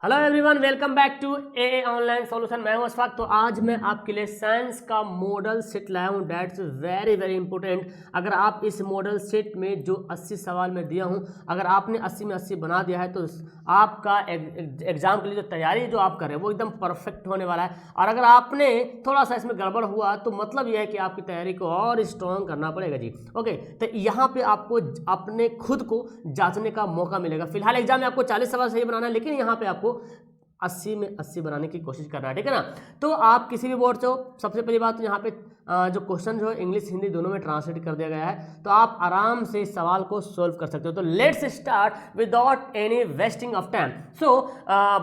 Hello everyone, welcome back to a online solution. मैं हूं अशफाक। तो आज मैं आपके लिए साइंस का मॉडल सेट लाया हूं, डेट्स वेरी वेरी इंपॉर्टेंट। अगर आप इस मॉडल सेट में जो 80 सवाल मैं दिया हूं, अगर आपने 80 में 80 बना दिया है तो आपका एग्जाम के लिए जो तैयारी जो आप कर रहे हैं वो एकदम परफेक्ट होने वाला है। और अगर आपने थोड़ा सा इसमें गड़बड़ हुआ तो मतलब यह है कि आपकी तैयारी को और स्ट्रॉन्ग करना पड़ेगा जी। ओके, तो यहाँ पे आपको अपने खुद को जांचने का मौका मिलेगा। फिलहाल एग्जाम में आपको 40 सवाल सही बनाना है, लेकिन यहाँ पे आपको 80 में 80 बनाने की कोशिश करना है, ठीक है ना। तो आप किसी भी बोर्ड से हो, सबसे पहली बात तो यहाँ पे जो क्वेश्चन जो है इंग्लिश हिंदी दोनों में ट्रांसलेट कर दिया गया है, तो आप आराम से इस सवाल को सोल्व कर सकते हो। तो let's start without any wasting of time. So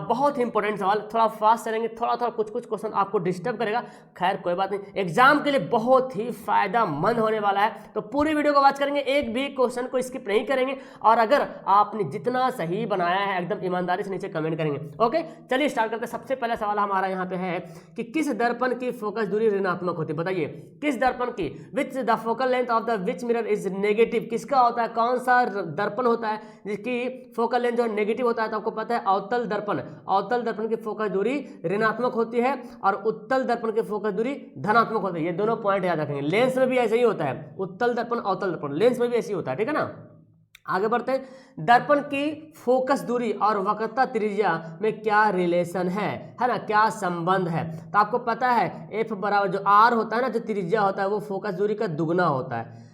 बहुत ही इंपॉर्टेंट सवाल, थोड़ा फास्ट चलेंगे, थोड़ा थोड़ा कुछ कुछ क्वेश्चन आपको डिस्टर्ब करेगा, खैर कोई बात नहीं, एग्जाम के लिए बहुत ही फायदेमंद होने वाला है। तो पूरी वीडियो को वॉच करेंगे, एक भी क्वेश्चन को स्किप नहीं करेंगे, और अगर आपने जितना सही बनाया है एकदम ईमानदारी से नीचे कमेंट करेंगे। ओके, चलिए स्टार्ट करते हैं। सबसे पहला सवाल हमारा यहाँ पे है कि किस दर्पण की फोकस दूरी ऋणात्मक होती है। बताइए किस दर्पण की, which the focal length of the which mirror is negative. किसका होता है, कौन सा दर्पण होता है जिसकी फोकल लेंथ जो नेगेटिव होता है। तो आपको पता है अवतल दर्पण, अवतल दर्पण की फोकस दूरी ऋणात्मक होती है और उत्तल दर्पण की फोकस दूरी धनात्मक होती है। ये दोनों पॉइंट याद रखेंगे। लेंस में भी ऐसे ही होता है, उत्तल दर्पण अवतल दर्पण, लेंस में भी ऐसे ही होता है, ठीक है ना। आगे बढ़ते हैं। दर्पण की फोकस दूरी और वक्रता त्रिज्या में क्या रिलेशन है ना, क्या संबंध है। तो आपको पता है एफ बराबर जो आर होता है ना, जो त्रिज्या होता है वो फोकस दूरी का दुगना होता है।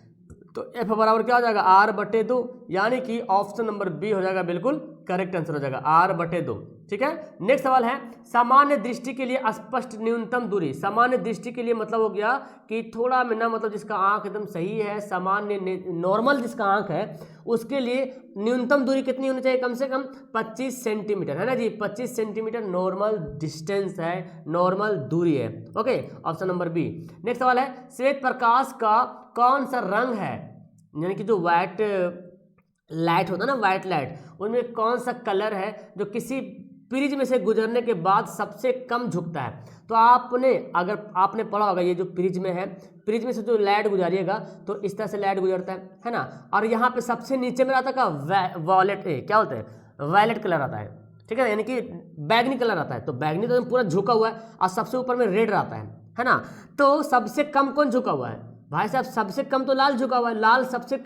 तो एफ बराबर क्या हो जाएगा, आर बटे 2, यानी कि ऑप्शन नंबर बी हो जाएगा बिल्कुल करेक्ट आंसर हो जाएगा, आर बटे 2। ठीक है, नेक्स्ट सवाल है सामान्य दृष्टि के लिए स्पष्ट न्यूनतम दूरी। सामान्य दृष्टि के लिए मतलब हो गया कि थोड़ा मिना मतलब जिसका आंख एकदम सही है, सामान्य नॉर्मल जिसका आंख है उसके लिए न्यूनतम दूरी कितनी होनी चाहिए, कम से कम 25 सेंटीमीटर, है ना जी। 25 सेंटीमीटर नॉर्मल डिस्टेंस है, नॉर्मल दूरी है। Okay, option number B. Next सवाल है श्वेत प्रकाश का कौन सा रंग है, यानी कि जो व्हाइट लाइट होता है ना, व्हाइट लाइट, उनमें कौन सा कलर है जो किसी प्रिज्म में से गुजरने के बाद सबसे कम झुकता है। तो आपने अगर आपने पढ़ा होगा ये जो प्रिज्म है, प्रिज्म में से जो लाइट गुजारिएगा तो इस तरह से लाइट गुजरता है ना। और यहाँ पे सबसे नीचे में आता है वॉलेट, क्या होता है, वायलेट कलर आता है, ठीक है, यानी कि बैगनी कलर आता है। तो बैगनी तो पूरा झुका हुआ है और सबसे ऊपर में रेड आता है ना। तो सबसे कम कौन झुका हुआ है भाई साहब, सबसे कम तो लाल झुका हुआ है, लाल सबसे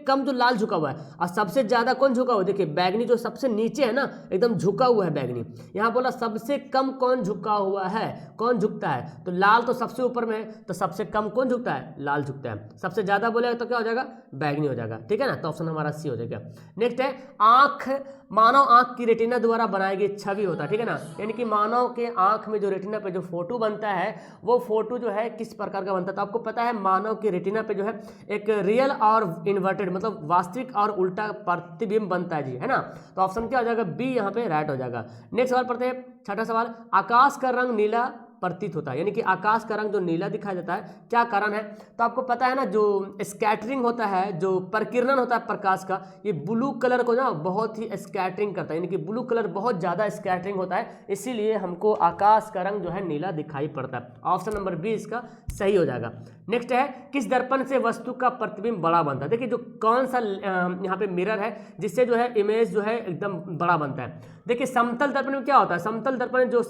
कम जो लाल झुका हुआ है। और सबसे ज्यादा कौन झुका हुआ है, देखिए बैगनी जो सबसे नीचे है ना एकदम झुका हुआ है बैगनी। यहाँ बोला सबसे कम कौन झुका हुआ है, कौन झुकता है, तो लाल तो सबसे ऊपर में है, तो सबसे कम कौन झुकता है, लाल झुकता है। सबसे ज्यादा बोलेगा तो क्या हो जाएगा, बैगनी हो जाएगा, ठीक है ना। तो ऑप्शन हमारा सी हो जाएगा। नेक्स्ट है आंख, मानव आंख की रेटिना द्वारा बनाई गई छवि होता है, ठीक है ना। यानी कि मानव के आंख में जो रेटिना पे जो फोटो बनता है वो फोटो जो है किस प्रकार का बनता है। तो आपको पता है मानव की रेटिना पे जो है एक रियल और इन्वर्टेड मतलब वास्तविक और उल्टा प्रतिबिंब बनता है जी, है ना। तो ऑप्शन क्या हो जाएगा, बी यहाँ पे राइट हो जाएगा। नेक्स्ट सवाल पढ़ते हैं, छठा सवाल। आकाश का रंग नीला प्रतीत होता है, यानी कि आकाश का रंग जो नीला दिखाई देता है, क्या कारण है। तो आपको पता है ना जो स्कैटरिंग होता है, जो प्रकीर्णन होता है प्रकाश का, ये ब्लू कलर को ना बहुत ही स्कैटरिंग करता है, यानी कि ब्लू कलर बहुत ज्यादा स्कैटरिंग होता है, इसीलिए हमको आकाश का रंग जो है नीला दिखाई पड़ता है। ऑप्शन नंबर बी इसका सही हो जाएगा। नेक्स्ट है किस दर्पण से वस्तु का प्रतिबिंब बड़ा बनता है। देखिए जो कौन सा यहाँ पे मिरर है जिससे जो है इमेज जो है एकदम बड़ा बनता है। देखिए समतल दर्पण में क्या होता है, समतल दर्पण में जो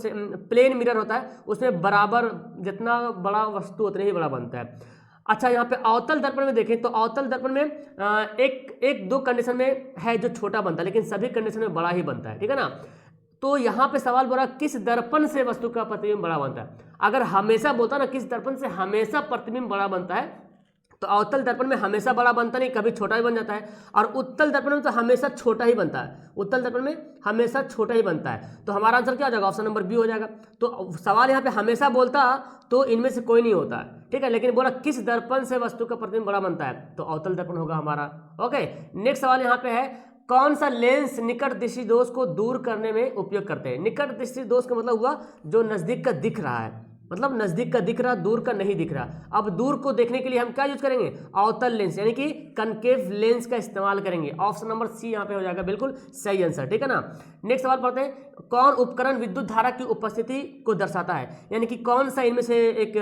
प्लेन मिरर होता है उसमें बराबर जितना बड़ा वस्तु उतना ही बड़ा बनता है। अच्छा, यहाँ पे अवतल दर्पण में देखें तो अवतल दर्पण में एक दो कंडीशन में है जो छोटा बनता है, लेकिन सभी कंडीशन में बड़ा ही बनता है, ठीक है ना। तो यहाँ पे सवाल बोला किस दर्पण से वस्तु का प्रतिबिंब बड़ा बनता है। अगर हमेशा बोलता ना किस दर्पण से हमेशा प्रतिबिंब बड़ा बनता है, तो अवतल दर्पण में हमेशा बड़ा बनता नहीं, कभी छोटा ही बन जाता है। और उत्तल दर्पण में तो हमेशा छोटा ही बनता है, उत्तल दर्पण में हमेशा छोटा ही बनता है। तो हमारा आंसर क्या हो जाएगा, ऑप्शन नंबर बी हो जाएगा। तो सवाल यहाँ पे हमेशा बोलता तो इनमें से कोई नहीं होता, ठीक है, लेकिन बोला किस दर्पण से वस्तु का प्रतिबिंब बड़ा बनता है, तो अवतल दर्पण होगा हमारा। ओके, नेक्स्ट सवाल यहाँ पे है कौन सा लेंस निकट दृष्टि दोष को दूर करने में उपयोग करते हैं। निकट दृष्टि दोष का मतलब हुआ जो नजदीक का दिख रहा है, मतलब नजदीक का दिख रहा, दूर का नहीं दिख रहा। अब दूर को देखने के लिए हम क्या यूज करेंगे, अवतल लेंस यानी कि कनकेव लेंस का इस्तेमाल करेंगे। ऑप्शन नंबर सी यहाँ पे हो जाएगा बिल्कुल सही आंसर, ठीक है ना। नेक्स्ट सवाल पढ़ते हैं कौन उपकरण विद्युत धारा की उपस्थिति को दर्शाता है, यानी कि कौन सा इनमें से एक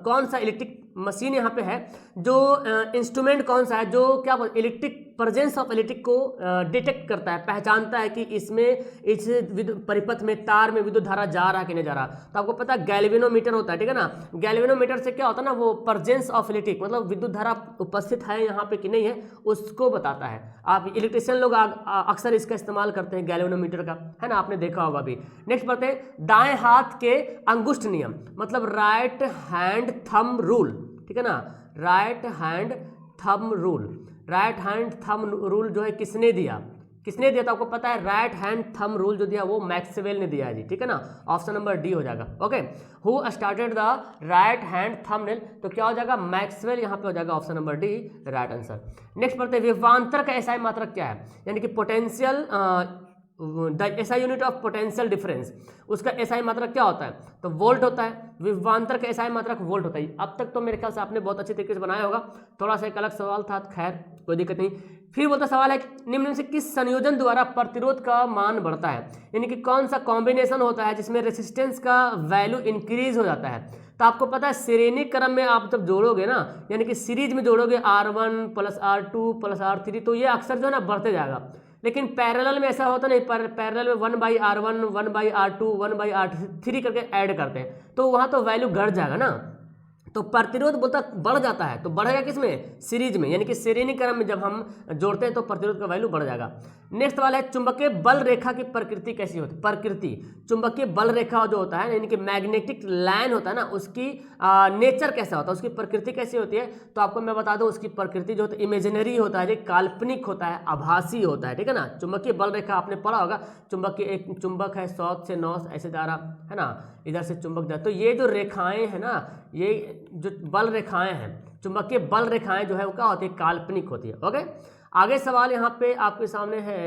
कौन सा इलेक्ट्रिक मशीन यहाँ पे है, जो इंस्ट्रूमेंट कौन सा है जो क्या बोलते इलेक्ट्रिक प्रेजेंस ऑफ इलेक्ट्रिक को डिटेक्ट करता है, पहचानता है कि इसमें इस परिपथ में तार में विद्युत धारा जा रहा है कि नहीं जा रहा। तो आपको पता है गैल्वेनोमीटर होता है, ठीक है ना। गैल्वेनोमीटर से क्या होता है ना, वो प्रेजेंस ऑफ इलेक्ट्रिक मतलब विद्युत धारा उपस्थित है यहाँ पे कि नहीं है उसको बताता है। आप इलेक्ट्रिशियन लोग अक्सर इसका इस्तेमाल करते हैं गैल्वेनोमीटर का, है ना, आपने देखा होगा भी। नेक्स्ट पढ़ते हैं दाएं हाथ के अंगुष्ठ नियम, मतलब राइट हैंड थंब रूल, ठीक है ना। Right hand thumb rule, right hand thumb rule जो है किसने दिया, किसने दिया? तो आपको पता है राइट हैंड थंब रूल जो दिया वो मैक्सवेल ने दिया है जी, ठीक है ना। ऑप्शन नंबर डी हो जाएगा। Okay, who started the right hand thumbnail, तो क्या हो जाएगा मैक्सवेल, यहाँ पे हो जाएगा option number D right answer. Next पढ़ते हैं विभवांतर का एसआई मात्रक क्या है, यानी कि potential SI unit of potential difference, उसका एसआई मात्रक क्या होता है? तो वोल्ट होता है। विभवांतर का एसआई मात्रक वोल्ट होता है। अब तक तो मेरे ख्याल से आपने बहुत अच्छे तरीके से बनाया होगा, थोड़ा सा एक अलग सवाल था, खैर कोई दिक्कत नहीं। फिर बोलता सवाल है निम्न में से किस संयोजन द्वारा प्रतिरोध का मान बढ़ता है, यानी कि कौन सा कॉम्बिनेशन होता है जिसमें रेसिस्टेंस का वैल्यू इंक्रीज हो जाता है। तो आपको पता है श्रेणी क्रम में आप जब जोड़ोगे ना, यानी कि सीरीज में जोड़ोगे R1 plus R2 plus R3, तो ये अक्सर जो है ना बढ़ते जाएगा। लेकिन पैरेलल में ऐसा होता नहीं, पैरेलल में 1/R1 1/R2 1/R3 करके ऐड करते हैं, तो वहाँ तो वैल्यू घट जाएगा ना। तो प्रतिरोध बोलता बढ़ जाता है, तो बढ़ेगा किसमें? सीरीज में, यानी कि श्रेणी क्रम में जब हम जोड़ते हैं तो प्रतिरोध का वैल्यू बढ़ जाएगा। नेक्स्ट वाला है चुंबकीय बल रेखा की प्रकृति कैसी होती है? प्रकृति चुंबकीय बल रेखा जो होता है, यानी कि मैग्नेटिक लाइन होता है ना, उसकी नेचर कैसा होता है, उसकी प्रकृति कैसी होती है? तो आपको मैं बता दूं उसकी प्रकृति जो होता है इमेजिनरी होता है, काल्पनिक होता है, आभासी होता है, ठीक है ना। चुंबकीय बल रेखा आपने पढ़ा होगा, चुंबकीय एक चुंबक है साउथ से नॉर्थ ऐसे जा रहा है ना, इधर से चुंबक जा, तो ये जो रेखाएं हैं ना, ये जो बल रेखाएं हैं, चुंबकीय बल रेखाएं जो है वो क्या होती है? काल्पनिक होती है। ओके, आगे सवाल यहाँ पे आपके सामने है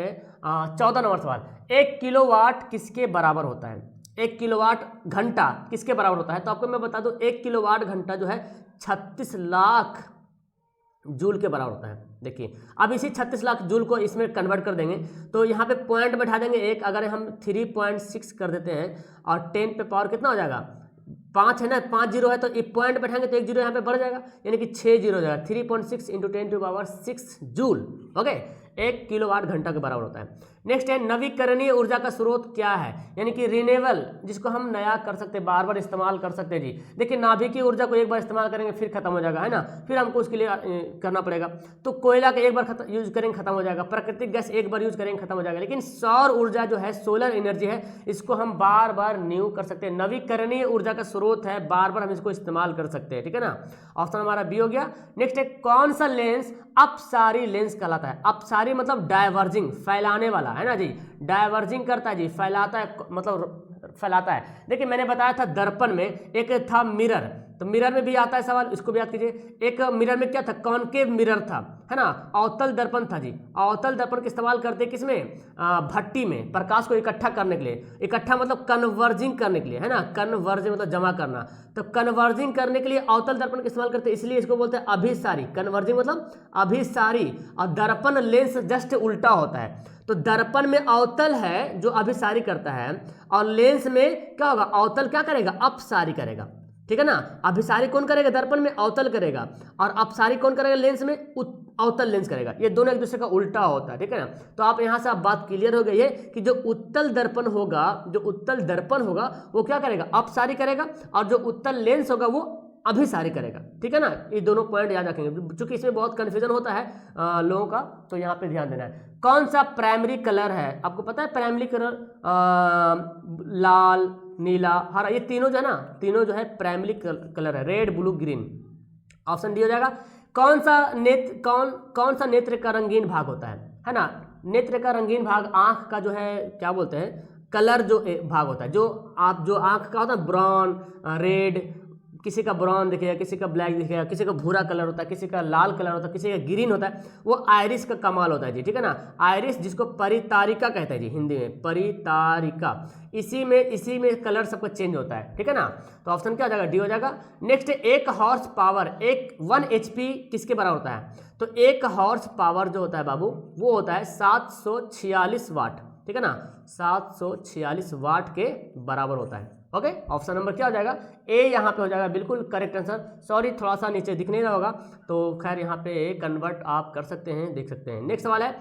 14 नंबर सवाल, 1 किलोवाट किसके बराबर होता है? 1 किलोवाट घंटा किसके बराबर होता है? तो आपको मैं बता दूं 1 किलोवाट घंटा जो है 36 लाख जूल के बराबर होता है। देखिए अब इसी 36 लाख जूल को इसमें कन्वर्ट कर देंगे, तो यहाँ पे पॉइंट बैठा देंगे एक, अगर हम 3.6 कर देते हैं और 10 पे पावर कितना हो जाएगा? 5 है ना, 5 जीरो है, तो एक पॉइंट बैठाएंगे तो एक जीरो यहाँ पे बढ़ जाएगा, यानी कि 6 जीरो हो जाएगा। 3.6 इंटू 10⁻6 जूल। ओके, 1 किलोवाट घंटा के बराबर होता है। नेक्स्ट है नवीकरणीय ऊर्जा का स्रोत क्या है, यानी कि रिन्यूएबल, जिसको हम नया कर सकते हैं, बार बार इस्तेमाल कर सकते हैं जी। देखिए नाभिकीय ऊर्जा को एक बार इस्तेमाल करेंगे फिर खत्म हो जाएगा, है ना, फिर हमको उसके लिए करना पड़ेगा। तो कोयला का एक बार यूज करेंगे खत्म हो जाएगा, प्राकृतिक गैस एक बार यूज करेंगे खत्म हो जाएगा, लेकिन सौर ऊर्जा जो है, सोलर एनर्जी है, इसको हम बार बार न्यू कर सकते हैं। नवीकरणीय ऊर्जा का स्रोत है, बार बार हम इसको इस्तेमाल कर सकते हैं, ठीक है ना। ऑप्शन हमारा बी हो गया। नेक्स्ट है कौन सा लेंस अपसारी लेंस कहलाता है? अपसारी मतलब डायवर्जिंग, फैलाने वाला, है ना जी, डायवर्जिंग करता है जी, फैलाता है मतलब फैलाता है। देखिए मैंने बताया था दर्पण में एक था मिरर, तो मिरर में भी आता है सवाल, इसको भी याद कीजिए। एक मिरर में क्या था? कॉनकेव मिरर था, है ना, अवतल दर्पण था जी। अवतल दर्पण का इस्तेमाल करते किसमें? भट्टी में, प्रकाश को इकट्ठा करने के लिए। इकट्ठा मतलब कन्वर्जिंग करने के लिए, है ना, कन्वर्ज मतलब जमा करना, तो कन्वर्जिंग करने के लिए अवतल दर्पण का इस्तेमाल करते हैं, इसलिए इसको बोलते हैं अभिसारी। कन्वर्जिंग मतलब अभिसारी, और दर्पण लेंस जस्ट उल्टा होता है। तो दर्पण में अवतल है जो अभिसारी करता है, और लेंस में क्या होगा? अवतल क्या करेगा? अपसारी करेगा, ठीक है ना। अभिसारी कौन करेगा? दर्पण में अवतल करेगा, और अपसारी कौन करेगा? लेंस में अवतल लेंस करेगा। ये दोनों एक दूसरे का उल्टा होता है, ठीक है ना। तो आप यहाँ से आप बात क्लियर हो गई है कि जो उत्तल दर्पण होगा, जो उत्तल दर्पण होगा वो क्या करेगा? अपसारी करेगा, और जो उत्तल लेंस होगा वो अभिसारी करेगा, ठीक है ना। ये दोनों पॉइंट याद रखेंगे, चूंकि इसमें बहुत कन्फ्यूजन होता है लोगों का, तो यहाँ पे ध्यान देना है। कौन सा प्राइमरी कलर है? आपको पता है प्राइमरी कलर लाल, नीला, हरा, ये तीनों जो है ना, तीनों जो है प्राइमरी कलर है, red blue green. Option D हो जाएगा। कौन सा नेत्र का रंगीन भाग होता है ना। नेत्र का रंगीन भाग आंख का जो है क्या बोलते हैं? कलर जो भाग होता है, जो आंख का होता है ब्राउन, रेड, किसी का ब्राउन दिखेगा, किसी का ब्लैक दिखेगा, किसी का भूरा कलर होता है, किसी का लाल कलर होता है, किसी का ग्रीन होता है, वो आयरिस का कमाल होता है जी, ठीक है ना। आयरिस जिसको परितारिका कहते हैं जी, हिंदी में परितारिका, इसी में कलर सबका चेंज होता है, ठीक है ना। तो ऑप्शन क्या हो जाएगा? डी हो जाएगा। नेक्स्ट 1 हॉर्स पावर, 1 HP किसके बराबर होता है? तो 1 हॉर्स पावर जो होता है बाबू वो होता है 746 वाट, ठीक है ना, 746 वाट के बराबर होता है। ओके, ऑप्शन नंबर क्या हो जाएगा, ए यहाँ पे हो जाएगा बिल्कुल करेक्ट आंसर। सॉरी थोड़ा सा नीचे दिख नहीं रहा होगा, तो खैर यहाँ पे कन्वर्ट आप कर सकते हैं, देख सकते हैं। नेक्स्ट सवाल है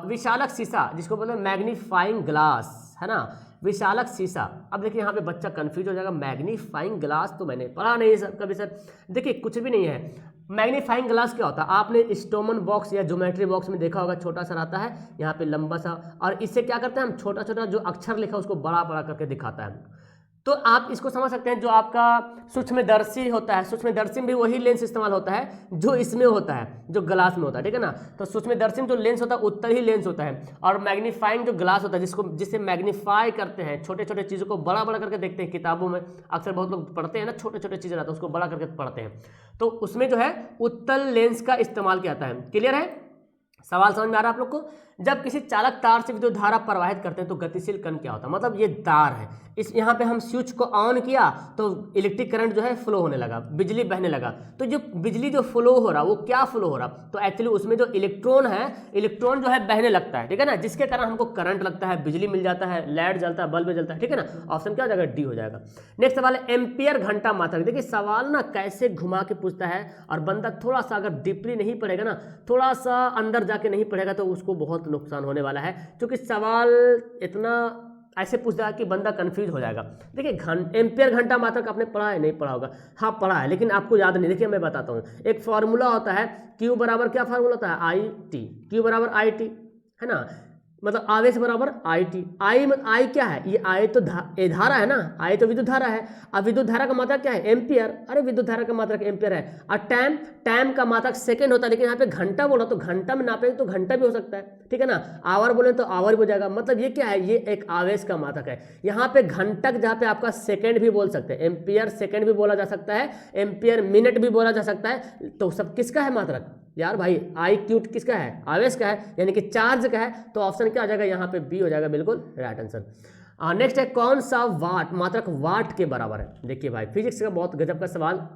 विशालक शीशा, जिसको बोलते हैं मैग्नीफाइंग ग्लास, है ना, विशालक शीशा। अब देखिए यहाँ पे बच्चा कंफ्यूज हो जाएगा, मैग्नीफाइंग ग्लास तो मैंने पढ़ा नहीं सर कभी सर। देखिए कुछ भी नहीं है। मैग्नीफाइंग ग्लास क्या होता है, आपने स्टोमन बॉक्स या ज्योमेट्री बॉक्स में देखा होगा, छोटा सा रहता है, यहाँ पे लंबा सा, और इससे क्या करते हैं हम, छोटा छोटा जो अक्षर लिखा है उसको बड़ा बड़ा करके दिखाता है। तो आप इसको समझ सकते हैं, जो आपका सूक्ष्मदर्शी होता है, सूक्ष्मदर्शी में भी वही लेंस इस्तेमाल होता है जो इसमें होता है, जो ग्लास में होता है, ठीक है ना। तो सूक्ष्मदर्शी में जो लेंस होता है उतना ही लेंस होता है, और मैग्नीफाइंग जो ग्लास होता है जिसे मैग्नीफाई करते हैं, छोटे छोटे चीज़ों को बड़ा बड़ा करके देखते हैं। किताबों में अक्सर बहुत लोग पढ़ते हैं ना, छोटे छोटे चीज़ें रहता है उसको बड़ा करके पढ़ते हैं, तो उसमें जो है उत्तल लेंस का इस्तेमाल किया जाता है। क्लियर है, सवाल समझ में आ रहा है आप लोग को। जब किसी चालक तार से विद्युत धारा प्रवाहित करते हैं तो गतिशील कण क्या होता है, मतलब ये तार है, इस यहाँ पे हम स्विच को ऑन किया तो इलेक्ट्रिक करंट जो है फ्लो होने लगा, बिजली बहने लगा। तो जो बिजली जो फ्लो हो रहा वो क्या फ्लो हो रहा, तो एक्चुअली उसमें जो इलेक्ट्रॉन है, इलेक्ट्रॉन जो है बहने लगता है, ठीक है ना, जिसके कारण हमको करंट लगता है, बिजली मिल जाता है, लाइट जलता है, बल्ब जलता है, ठीक है ना। ऑप्शन क्या हो जाएगा, डी हो जाएगा। नेक्स्ट सवाल है एम्पियर घंटा मात्रक। देखिए सवाल ना कैसे घुमा के पूछता है, और बंदा थोड़ा सा अगर डीपली नहीं पढ़ेगा ना, थोड़ा सा अंदर जाके नहीं पढ़ेगा तो उसको बहुत नुकसान होने वाला है, क्योंकि सवाल इतना ऐसे पूछता है कि बंदा कंफ्यूज हो जाएगा। देखिए एम्पियर घंटा मात्रक आपने पढ़ा है, नहीं पढ़ा होगा, हाँ पढ़ा है लेकिन आपको याद नहीं। देखिए मैं बताता हूँ, एक फॉर्मूला होता है Q बराबर, क्या फार्मूला होता है, आई टी, Q बराबर आई टी, है ना, मतलब आवेश बराबर आई टी। आई क्या है, ये आई तो धारा है ना, आई तो विद्युत धारा है। अब विद्युत धारा का मात्रक क्या है, एम्पियर, अरे विद्युत धारा का मात्रक एम्पियर है। और टाइम का मात्रक सेकंड होता है, लेकिन यहाँ पे घंटा बोला तो घंटा में नापेंगे तो घंटा भी हो सकता है, ठीक है ना। आवर बोले तो आवर भी हो जाएगा, मतलब ये क्या है, ये एक आवेश का मात्रक है। यहाँ पे घंटक जहाँ पे आपका सेकेंड भी बोल सकते हैं, एम्पियर सेकेंड भी बोला जा सकता है, एम्पियर मिनट भी बोला जा सकता है। तो सब किसका है मात्रक यार भाई, आई क्यूट किसका है, आवेश का है, यानी कि चार्ज का है। तो ऑप्शन क्या आ जाएगा यहाँ पे, बी हो जाएगा बिल्कुल राइट आंसर। नेक्स्ट है कौन सा वाट मात्रक वाट के बराबर है। देखिए भाई फिजिक्स का बहुत गजब का सवाल,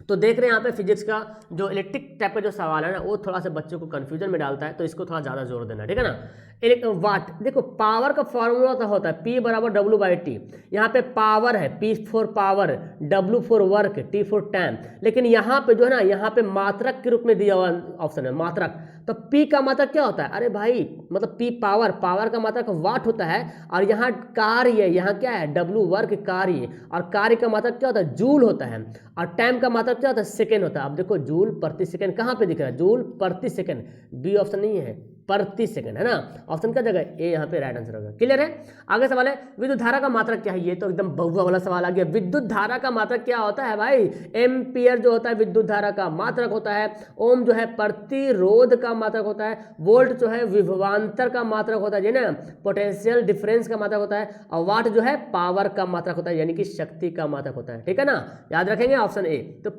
तो देख रहे हैं यहाँ पे फिजिक्स का जो इलेक्ट्रिक टाइप का जो सवाल है ना, वो थोड़ा सा बच्चों को कंफ्यूजन में डालता है, तो इसको थोड़ा ज़्यादा जोर देना, ठीक है ना। वाट, देखो पावर का फॉर्मूला तो होता है P बराबर W बाई टी। यहाँ पे पावर है, P for power, W for work, T for time, लेकिन यहाँ पे जो है ना, यहाँ पे मात्रक के रूप में दिया हुआ ऑप्शन है मात्रक। तो P का मात्रक क्या होता है, अरे भाई मतलब P पावर, पावर का मात्रक वाट होता है, और यहाँ कार्य, यहाँ क्या है W वर्क कार्य, और कार्य का मात्रक क्या होता है, जूल होता है, और टाइम का मात्रक क्या होता है, सेकेंड होता है। अब देखो जूल प्रति सेकेंड कहाँ पे दिख रहा है, जूल प्रति सेकेंड, बी ऑप्शन नहीं है, प्रति सेकंड, है ना। ऑप्शन क्या जगह ए यहाँ पे राइट आंसर होगा। क्लियर है, आगे सवाल है विद्युत धारा का मात्रक क्या है। ये तो एकदम बहुआ वाला सवाल आ गया। विद्युत धारा का मात्रक क्या होता है भाई, एम्पियर जो होता है विद्युत धारा का मात्रक होता है, ओम जो है प्रतिरोध का मात्रक होता है, वोल्ट जो है विभवांतर का मात्रक होता है, ना पोटेंशियल डिफरेंस का मात्रक होता है, और वाट जो है पावर का मात्रक होता है, यानी कि शक्ति का मात्रक होता है, ठीक है ना। याद रखेंगे ऑप्शन ए। तो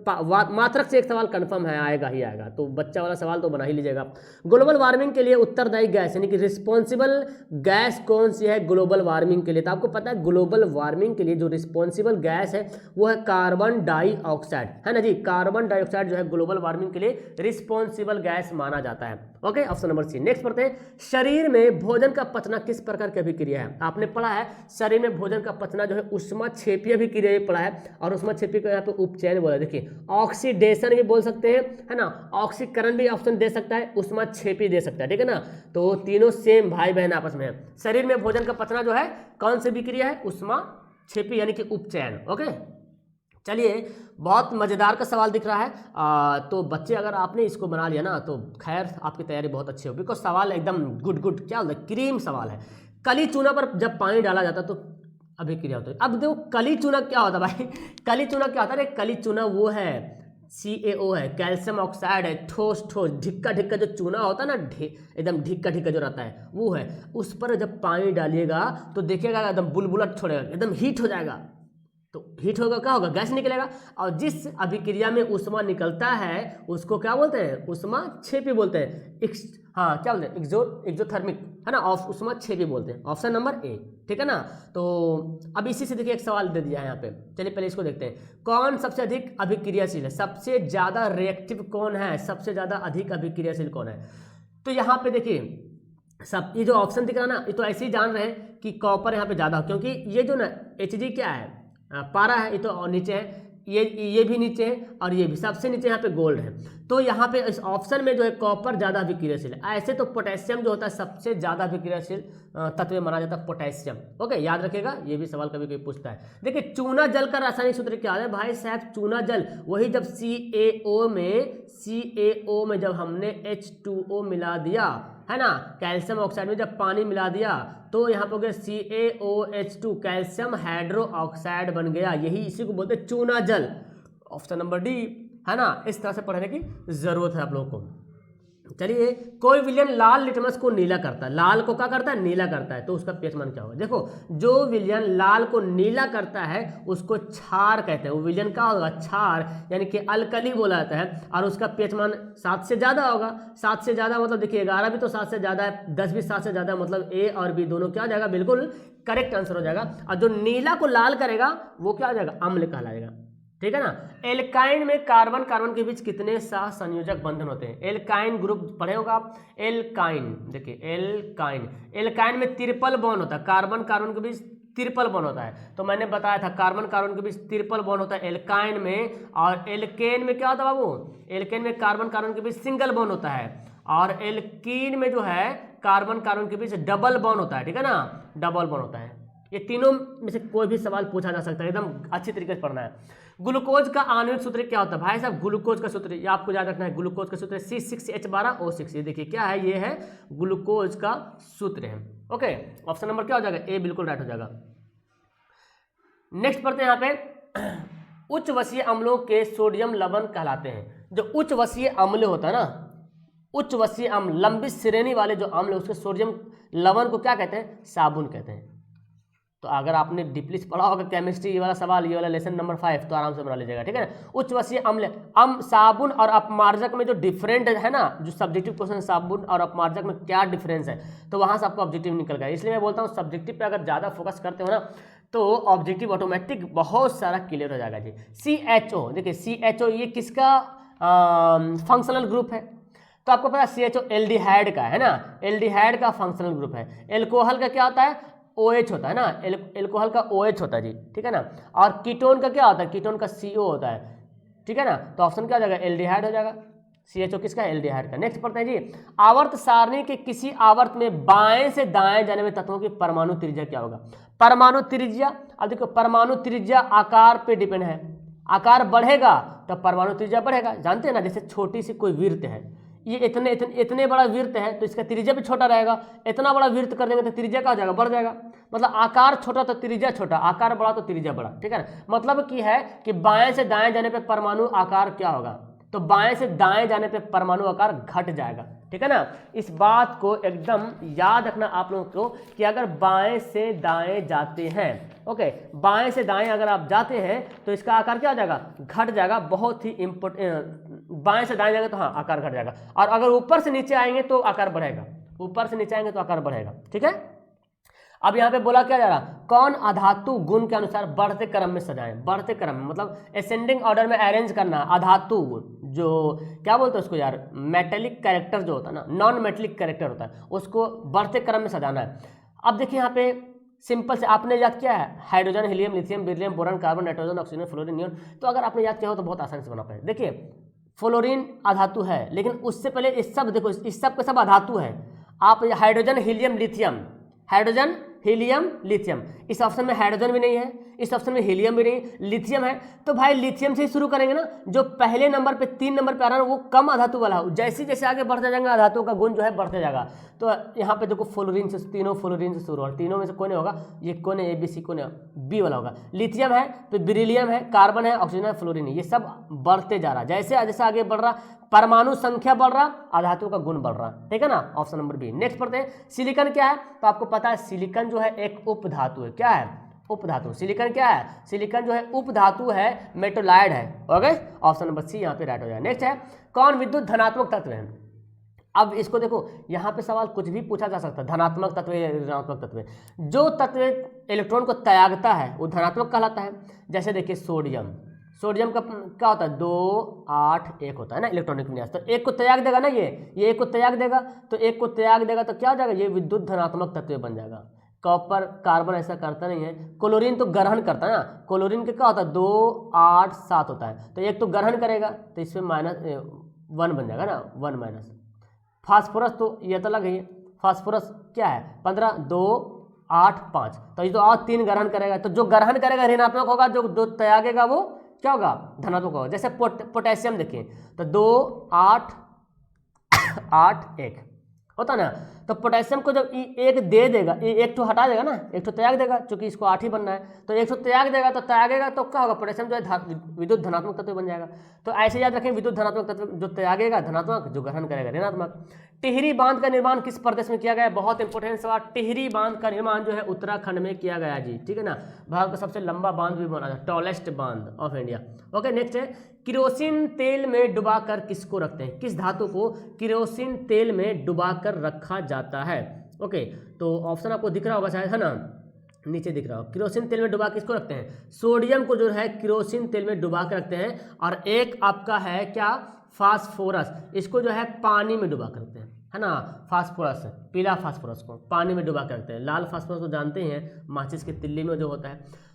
मात्रक से एक सवाल कंफर्म है, आएगा ही आएगा, तो बच्चा वाला सवाल तो बना ही लीजिएगा। ग्लोबल वार्मिंग के लिए उत्तरदायी गैस यानी कि रिस्पॉन्सिबल गैस कौन सी है ग्लोबल वार्मिंग के लिए, तो आपको पता है ग्लोबल वार्मिंग के लिए जो रिस्पॉन्सिबल गैस है वो है कार्बन डाइऑक्साइड, है ना जी। कार्बन डाइऑक्साइड जो है ग्लोबल वार्मिंग के लिए रिस्पॉन्सिबल गैस माना जाता है। Okay, option number C. Next पढ़ते हैं, शरीर में भोजन का पचना किस प्रकार की अभिक्रिया है। आपने पढ़ा है शरीर में भोजन का पचना जो है ऊष्माक्षेपीय अभिक्रिया पढ़ा है, और ऊष्माक्षेपीय को यहाँ पे उपचयन बोला। देखिए ऑक्सीडेशन भी बोल सकते हैं, है ना, ऑक्सीकरण भी ऑप्शन दे सकता है, ऊष्माक्षेपी दे सकता है, ठीक है ना। तो तीनों सेम भाई बहन आपस में है। शरीर में भोजन का पचना जो है कौन सी विक्रिया है, ऊष्माक्षेपी यानी कि उपचयन। ओके, चलिए बहुत मज़ेदार का सवाल दिख रहा है। तो बच्चे अगर आपने इसको बना लिया ना तो खैर आपकी तैयारी बहुत अच्छी होगी, बिकॉज सवाल एकदम गुड क्या होता है, क्रीम सवाल है। कली चूना पर जब पानी डाला जाता है तो अभिक्रिया होती है। अब देखो कली चूना क्या होता है भाई, कली चूना क्या होता है, कली चूना वो है CaO है, कैल्शियम ऑक्साइड है, ठोस ढिक्का जो चूना होता है ना, एकदम ढिक्का जो रहता है वो है। उस पर जब पानी डालिएगा तो देखिएगा एकदम बुलबुला छोड़ेगा, एकदम हीट हो जाएगा। तो हीट होगा क्या होगा, गैस निकलेगा, और जिस अभिक्रिया में ऊष्मा निकलता है उसको क्या बोलते हैं, ऊष्माक्षेपी बोलते हैं। हाँ क्या बोलते हैं, एक्सोथर्मिक, है ना, ऊष्माक्षेपी बोलते हैं। ऑप्शन नंबर ए, ठीक है ना। तो अब इसी से देखिए एक सवाल दे दिया है यहाँ पे, चलिए पहले इसको देखते हैं। कौन सबसे अधिक अभिक्रियाशील है, सबसे ज्यादा रिएक्टिव कौन है, सबसे ज्यादा अधिक अभिक्रियाशील कौन है। तो यहाँ पे देखिए ये जो ऑप्शन दिख रहा है ना, ये तो ऐसे ही जान रहे हैं कि कॉपर यहाँ पे ज्यादा, क्योंकि ये जो ना Hg क्या है, पारा है, ये तो और नीचे है, ये भी नीचे है और ये भी, सबसे नीचे यहाँ पे गोल्ड है। तो यहाँ पे इस ऑप्शन में जो है कॉपर ज़्यादा विक्रियशील है। ऐसे तो पोटेशियम जो होता है सबसे ज़्यादा विक्रियशील तत्व माना जाता है पोटेशियम। ओके, याद रखिएगा, ये भी सवाल कभी कोई पूछता है। देखिए चूना जल का रासायनिक सूत्र क्या है भाई साहब? चूना जल वही जब CaO में जब हमने H2O मिला दिया है ना, कैल्शियम ऑक्साइड में जब पानी मिला दिया तो यहाँ पे हो गया CaOH2, कैल्शियम हाइड्रो ऑक्साइड बन गया। यही इसी को बोलते हैं चूना जल। ऑप्शन नंबर डी है ना, इस तरह से पढ़ने की जरूरत है आप लोगों को। चलिए, कोई विलयन लाल लिटमस को नीला करता है, लाल को क्या करता है? नीला करता है, तो उसका pH मान क्या होगा? देखो, जो विलयन लाल को नीला करता है उसको क्षार कहते हैं। वो विलयन क्या होगा? क्षार, यानी कि अल्कली बोला जाता है, और उसका pH मान 7 से ज़्यादा होगा। 7 से ज़्यादा मतलब देखिए 11 भी तो 7 से ज़्यादा है, 10 भी 7 से ज़्यादा है, मतलब ए और बी दोनों क्या हो जाएगा? बिल्कुल करेक्ट आंसर हो जाएगा। और जो नीला को लाल करेगा वो क्या हो जाएगा? अम्ल कहलाएगा। ठीक है ना। एल्काइन में कार्बन कार्बन के बीच कितने सह संयोजक बंधन होते हैं? एल्काइन ग्रुप पढ़े होगा आप। एल्काइन, देखिए एल्काइन में ट्रिपल बॉन्ड होता है, कार्बन कार्बन के बीच ट्रिपल बॉन्ड होता है। तो मैंने बताया था कार्बन कार्बन के बीच ट्रिपल बॉन्ड होता है एल्काइन में। और एल्केन में क्या होता है बाबू? एल्केन में कार्बन कार्बन के बीच सिंगल बॉन्ड होता है। और एल्कीन में जो है कार्बन कार्बन के बीच डबल बॉन्ड होता है। ठीक है ना, डबल बॉन्ड होता है। ये तीनों में से कोई भी सवाल पूछा जा सकता है, एकदम अच्छी तरीके से पढ़ना है। ग्लूकोज का आणविक सूत्र क्या होता है भाई साहब? ग्लूकोज का सूत्र ये आपको याद रखना है। ग्लूकोज का सूत्र C6H12O6। ये देखिए क्या है? ये है ग्लूकोज का सूत्र है। ओके, ऑप्शन नंबर क्या हो जाएगा? ए बिल्कुल राइट हो जाएगा। नेक्स्ट पढ़ते हैं यहाँ पे, उच्च वसीय अम्लों के सोडियम लवण कहलाते हैं। जो उच्च वसीय अम्ल होता है ना, उच्च वसीय अम्ल, लंबी श्रेणी वाले जो अम्ल है उसके सोडियम लवण को क्या कहते हैं? साबुन कहते हैं। तो अगर आपने डीपली पढ़ा होगा केमिस्ट्री, ये वाला सवाल, ये वाला लेसन नंबर 5, तो आराम से बना लीजिएगा। ठीक है ना। उच्च वसीय अम्ल, साबुन और अपमार्जक में जो डिफरेंट है ना, जो सब्जेक्टिव क्वेश्चन साबुन और अपमार्जक में क्या डिफरेंस है, तो वहां से आपको ऑब्जेक्टिव निकल गया। इसलिए मैं बोलता हूँ सब्जेक्टिव पे अगर ज़्यादा फोकस करते हो ना तो ऑब्जेक्टिव ऑटोमेटिक बहुत सारा क्लियर हो जाएगा जी। CHO, देखिए CHO ये किसका फंक्शनल ग्रुप है? तो आपको पता है CHO एल्डिहाइड का है ना, एल्डिहाइड का फंक्शनल ग्रुप है। एल्कोहल का क्या होता है? OH होता है ना, एल्कोहल का OH होता है जी। ठीक है ना। और कीटोन का क्या होता है? कीटोन का CO होता है। ठीक है ना। तो ऑप्शन क्या हो जाएगा? एल्डिहाइड हो जाएगा। CHO किसका? एल्डिहाइड का। नेक्स्ट पढ़ते हैं जी, आवर्त सारणी के किसी आवर्त में बाएं से दाएं जाने में तत्वों की परमाणु त्रिज्या क्या होगा? परमाणु त्रिज्या, अब देखो परमाणु त्रिज्या आकार पे डिपेंड है। आकार बढ़ेगा तो परमाणु त्रिज्या बढ़ेगा। जानते हैं ना, जैसे छोटी सी कोई वृत्त है, ये इतने बड़ा वृत्त है तो इसका त्रिज्या भी छोटा रहेगा। इतना बड़ा वृत्त कर देंगे तो त्रिज्या का हो जाएगा? बढ़ जाएगा। मतलब आकार छोटा तो त्रिज्या छोटा, आकार बड़ा तो त्रिज्या बड़ा। ठीक है ना। मतलब की है कि बाएं से दाएं जाने पे परमाणु आकार क्या होगा? तो बाएं से दाएं जाने पे परमाणु आकार घट जाएगा। ठीक है ना। इस बात को एकदम याद रखना आप लोगों को कि अगर बाएं से दाएं जाते हैं, ओके, बाएं से दाएं अगर आप जाते हैं तो इसका आकार क्या हो जाएगा? घट जाएगा। बहुत ही इंपॉर्टेंट, बाएं से दाएं जाएगा तो हाँ आकार घट जाएगा। और अगर ऊपर से नीचे आएंगे तो आकार बढ़ेगा, ऊपर से नीचे आएंगे तो आकार बढ़ेगा। ठीक है। अब यहाँ पे बोला क्या जा रहा? कौन अधातु गुण के अनुसार बढ़ते क्रम में सजाएं? बढ़ते क्रम में मतलब असेंडिंग ऑर्डर में अरेंज करना। अधातु जो क्या बोलते हैं उसको यार, मेटेलिक कैरेक्टर जो होता है ना, नॉन मेटेलिक कैरेक्टर होता है, उसको बढ़ते क्रम में सजाना है। अब देखिए यहाँ पे सिंपल से आपने याद किया है hydrogen, helium, lithium, beryllium, boron, carbon, nitrogen, oxygen, fluorine, neon. तो अगर आपने याद किया हो तो बहुत आसानी से बना पाए। देखिए फ्लोरीन अधातु है, लेकिन उससे पहले इस सब देखो, इस सब के सब अधातु है। आप hydrogen, helium, lithium, hydrogen, helium, lithium, इस ऑप्शन में हाइड्रोजन भी नहीं है, इस ऑप्शन में हीलियम भी नहीं, लिथियम है। तो भाई लिथियम से ही शुरू करेंगे ना। जो पहले नंबर पे 3 नंबर पे आ रहा है वो कम अधातु वाला हो। जैसे जैसे आगे बढ़ते जाएंगे अधातुओं का गुण जो है बढ़ते जाएगा। तो यहाँ पे देखो फ्लोरीन से, तीनों फ्लोरीन से शुरू, और तीनों में से कौन होगा? ये कौन है? ABC कौन है? B वाला होगा। लिथियम है, फिर बेरिलियम है, कार्बन है, ऑक्सीजन है, फ्लोरीन है। ये सब बढ़ते जा रहा, जैसे जैसे आगे बढ़ रहा परमाणु संख्या बढ़ रहा, अधातु का गुण बढ़ रहा। ठीक है ना। Option number B। नेक्स्ट पढ़ते हैं, सिलिकॉन क्या है? तो आपको पता है सिलिकॉन जो है एक उपधातु है। क्या है? उपधातु। सिलिकॉन क्या है? सिलिकॉन जो है उपधातु है, मेटोलाइड है। ओके, ऑप्शन नंबर C यहाँ पे राइट हो जाएगा। नेक्स्ट है, कौन विद्युत धनात्मक तत्व है? अब इसको देखो, यहाँ पे सवाल कुछ भी पूछा जा सकता है, धनात्मक तत्व या ऋणात्मक तत्व। जो तत्व इलेक्ट्रॉन को त्यागता है वो धनात्मक कहलाता है। जैसे देखिए सोडियम, सोडियम का क्या होता है? 2 8 1 होता है ना इलेक्ट्रॉनिक विन्यास। तो एक को त्याग देगा ना, ये एक को त्याग देगा, तो एक को त्याग देगा तो क्या हो जाएगा? ये विद्युत धनात्मक तत्व बन जाएगा। कॉपर कार्बन ऐसा करता नहीं है। क्लोरीन तो ग्रहण करता है ना, क्लोरीन के क्या होता है 2 8 7 होता है, तो एक तो ग्रहण करेगा तो इसमें -1 बन जाएगा ना, 1 माइनस। फास्फोरस तो ये तो अलग है, फास्फोरस क्या है 15 2 8 5, तो ये तो और 3 ग्रहण करेगा, तो जो ग्रहण करेगा ऋणात्मक होगा, जो त्यागेगा वो क्या होगा धनात्मक होगा। जैसे पोटेशियम देखिए तो 2 8 8 1 होता ना, तो पोटेशियम को जब एक दे देगा, एक तो हटा देगा ना, एक तो त्याग देगा, क्योंकि इसको 8 ही बनना है, तो एक तो त्याग देगा, तो त्यागेगा तो क्या होगा पोटेशियम जो है विद्युत धनात्मक तत्व बन जाएगा। तो ऐसे याद रखें, विद्युत धनात्मक तत्व जो त्यागेगा धनात्मक, जो ग्रहण करेगा ऋणात्मक। टिहरी बांध का निर्माण किस प्रदेश में किया गया है, बहुत इंपॉर्टेंट सवाल। टिहरी बांध का निर्माण जो है उत्तराखंड में किया गया जी, ठीक है ना। भारत का सबसे लंबा बांध भी बना था, टॉलेस्ट बांध ऑफ इंडिया। ओके, नेक्स्ट है किरोसिन तेल में डुबाकर किसको रखते हैं, किस धातु को किरोसिन तेल में डुबाकर रखा जाता है। ओके, तो ऑप्शन आपको दिख रहा होगा शायद, है ना, नीचे दिख रहा हो। किरोसिन तेल में डुबा किसको रखते हैं, सोडियम को जो है किरोसिन तेल में डुबा के रखते हैं। और एक आपका है क्या फास्फोरस, इसको जो है पानी में डुबा कर रखते हैं, है ना। फास्फोरस, पीला फास्फोरस को पानी में डुबा के रखते हैं। लाल फास्फोरस को जानते हैं माचिस की तिल्ली में जो होता है।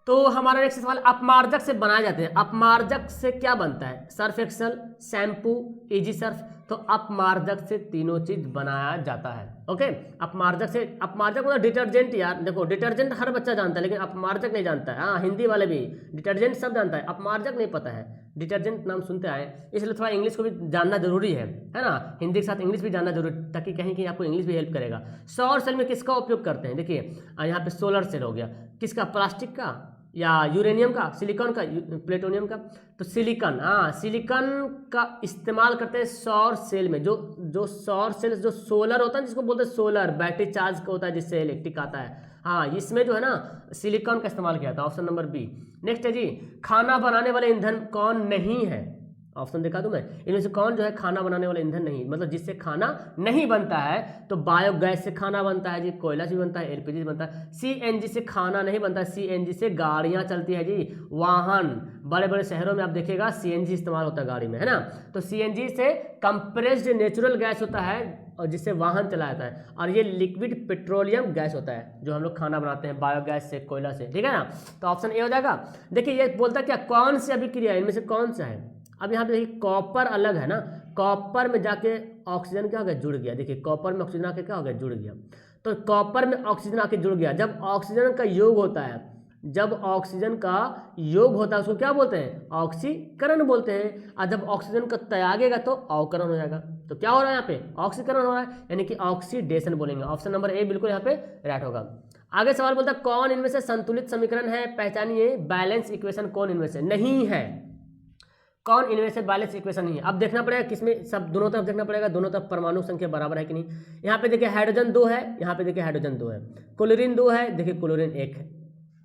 तो हमारा नेक्स्ट सवाल, अपमार्जक से बनाए जाते हैं, अपमार्जक से क्या बनता है, Surf Excel, shampoo, easy Surf. तो अपमार्जक से तीनों चीज बनाया जाता है। ओके, अपमार्जक से, अपमार्जक मतलब डिटर्जेंट यार, देखो डिटर्जेंट हर बच्चा जानता है, लेकिन अपमार्जक नहीं जानता है। हाँ, हिंदी वाले भी डिटर्जेंट सब जानता है, अपमार्जक नहीं पता है। डिटर्जेंट नाम सुनते आए, इसलिए थोड़ा इंग्लिश को भी जानना जरूरी है ना, हिंदी के साथ इंग्लिश भी जानना जरूरी, ताकि कहीं कहीं आपको इंग्लिश भी हेल्प करेगा। सौर सेल में किसका उपयोग करते हैं, देखिए यहाँ पे सोलर सेल हो गया, किसका, प्लास्टिक का या यूरेनियम का, सिलिकॉन का, प्लेटोनियम का। तो सिलिकॉन, हाँ सिलिकॉन का इस्तेमाल करते हैं सौर सेल में। जो सौर सेल जो सोलर होता है, जिसको बोलते हैं सोलर, बैटरी चार्ज का होता है जिससे इलेक्ट्रिक आता है, हाँ इसमें जो है ना सिलिकॉन का इस्तेमाल किया था। Option number B. नेक्स्ट है जी, खाना बनाने वाले ईंधन कौन नहीं है, ऑप्शन दिखा दूं मैं, इनमें से कौन जो है खाना बनाने वाला ईंधन नहीं, मतलब जिससे खाना नहीं बनता है। तो बायोगैस से खाना बनता है जी, कोयला से भी बनता है, एलपीजी से बनता है। सीएनजी से खाना नहीं बनता है, सीएनजी से गाड़ियां चलती है जी, वाहन, बड़े बड़े शहरों में आप देखिएगा सीएनजी इस्तेमाल होता है गाड़ी में, है ना। तो सीएनजी से कंप्रेस्ड नेचुरल गैस होता है और जिससे वाहन चलाया जाता है, और ये लिक्विड पेट्रोलियम गैस होता है जो हम लोग खाना बनाते हैं बायोगैस से, कोयला से, ठीक है ना। तो ऑप्शन ए हो जाएगा। देखिए ये बोलता क्या, कौन सी अभिक्रिया इनमें से कौन सा है। अब यहाँ पे देखिए कॉपर अलग है ना, कॉपर में जाके ऑक्सीजन क्या हो गया, जुड़ गया। देखिए कॉपर में ऑक्सीजन आके क्या हो गया, जुड़ गया। तो कॉपर में ऑक्सीजन आके जुड़ गया, जब ऑक्सीजन का योग होता है, जब ऑक्सीजन का योग होता है उसको क्या बोलते हैं, ऑक्सीकरण बोलते हैं। और जब ऑक्सीजन को त्यागेगा तो अवकरण हो जाएगा। तो क्या हो रहा है यहाँ पे, ऑक्सीकरण हो रहा है, यानी कि ऑक्सीडेशन बोलेंगे। ऑप्शन नंबर ए बिल्कुल यहाँ पे राइट होगा। आगे सवाल बोलता है कौन इनमें से संतुलित समीकरण है, पहचानिए। बैलेंस इक्वेशन कौन इनमें से नहीं है, कौन इनमें से बैलेंस इक्वेशन नहीं है। अब देखना पड़ेगा किसमें, सब दोनों तरफ देखना पड़ेगा, दोनों तरफ परमाणु संख्या बराबर है कि नहीं। यहाँ पे देखिए हाइड्रोजन 2 है, यहाँ पे देखिए हाइड्रोजन 2 है, क्लोरीन 2 है, देखिए क्लोरीन 1 है,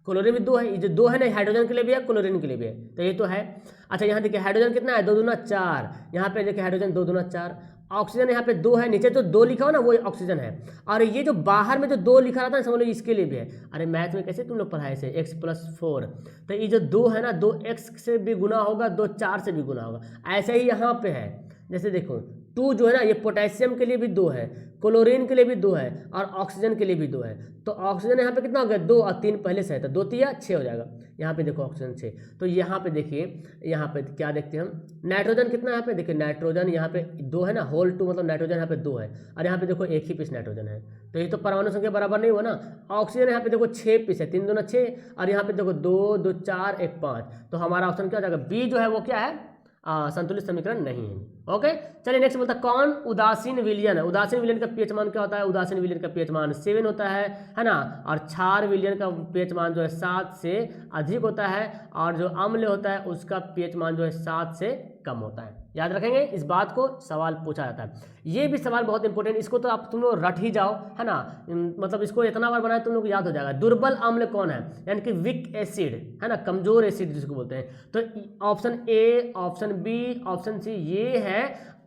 क्लोरीन भी 2 है। ये जो 2 है ना, हाइड्रोजन के लिए भी है, क्लोरीन के लिए भी है, तो ये तो है। अच्छा यहाँ देखिए हाइड्रोजन कितना है, 2 दूना 4, यहाँ पे देखिए हाइड्रोजन 2 दूना 4। ऑक्सीजन यहाँ पे 2 है, नीचे जो 2 लिखा हो ना वो ऑक्सीजन है, और ये जो बाहर में जो 2 लिखा रहता है समझ लो इसके लिए भी है। अरे मैथ में कैसे तुम लोग पढ़ाए से x + 4, तो ये जो 2 है ना, 2x से भी गुना होगा, 2 4 से भी गुना होगा। ऐसे ही यहाँ पे है, जैसे देखो 2 जो है ना, ये पोटेशियम के लिए भी 2 है, क्लोरीन के लिए भी 2 है, और ऑक्सीजन के लिए भी 2 है। तो ऑक्सीजन यहाँ पे कितना हो गया, 2 और 3 पहले से है, तो 2 3 6 हो जाएगा। यहाँ पे देखो ऑक्सीजन 6। तो यहाँ पे देखिए, यहाँ पे क्या देखते हैं हम, नाइट्रोजन कितना है यहाँ पे, देखिए नाइट्रोजन यहाँ पे 2 है ना, होल 2 मतलब नाइट्रोजन यहाँ पे 2 है, और यहाँ पे देखो 1 ही पीस नाइट्रोजन है। तो ये तो परमाणु संख्या बराबर नहीं हुआ ना। ऑक्सीजन यहाँ पे देखो 6 पीस है, 3 दूना 6, और यहाँ पे देखो 2 2 4 1 5। तो हमारा ऑप्शन क्या हो जाएगा, बी जो है वो क्या है, संतुलित समीकरण नहीं है। ओके, चलिए नेक्स्ट बोलता है कौन उदासीन विलयन है। उदासीन विलयन का पीएच मान क्या होता है, उदासीन विलयन का पीएच मान 7 होता है ना। और क्षार विलयन का पीएच मान जो है 7 से अधिक होता है, और जो अम्ल होता है उसका पीएच मान जो है 7 से कम होता है। याद रखेंगे इस बात को, सवाल पूछा जाता है। ये भी सवाल बहुत इंपॉर्टेंट, इसको तो आप तुम लोग रट ही जाओ, है ना, मतलब इसको इतना बार बनाए तुम लोग याद हो जाएगा। दुर्बल अम्ल कौन है, यानी कि वीक एसिड, है ना, कमजोर एसिड जिसको बोलते हैं। तो option A, option B, option C, ये है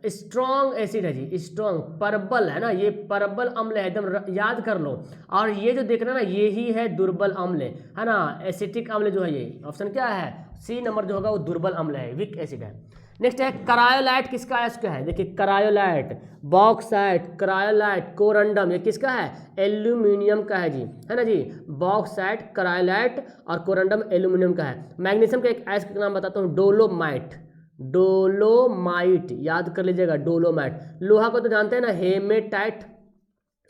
स्ट्रॉन्ग एसिड है जी, स्ट्रॉन्ग, परबल है ना, ये परबल अम्ल है, एकदम याद कर लो। और ये जो देख रहे हैं ना, ये ही है दुर्बल अम्ल, है ना, एसिटिक अम्ल जो है, ये ऑप्शन क्या है, सी नंबर जो होगा वो दुर्बल अम्ल है, वीक एसिड है। नेक्स्ट है क्रायोलाइट, किसका है, इसका है, देखिए क्रायोलाइट, बॉक्साइट, क्रायोलाइट, कोरंडम, ये किसका है, एल्यूमिनियम का है जी, है ना जी। बॉक्साइट, क्रायोलाइट और कोरंडम एल्यूमिनियम का है। मैग्नीशियम का एक अयस्क का नाम बताता हूँ, डोलोमाइट, डोलोमाइट याद कर लीजिएगा, डोलोमाइट। लोहा को तो जानते हैं ना, हेमेटाइट,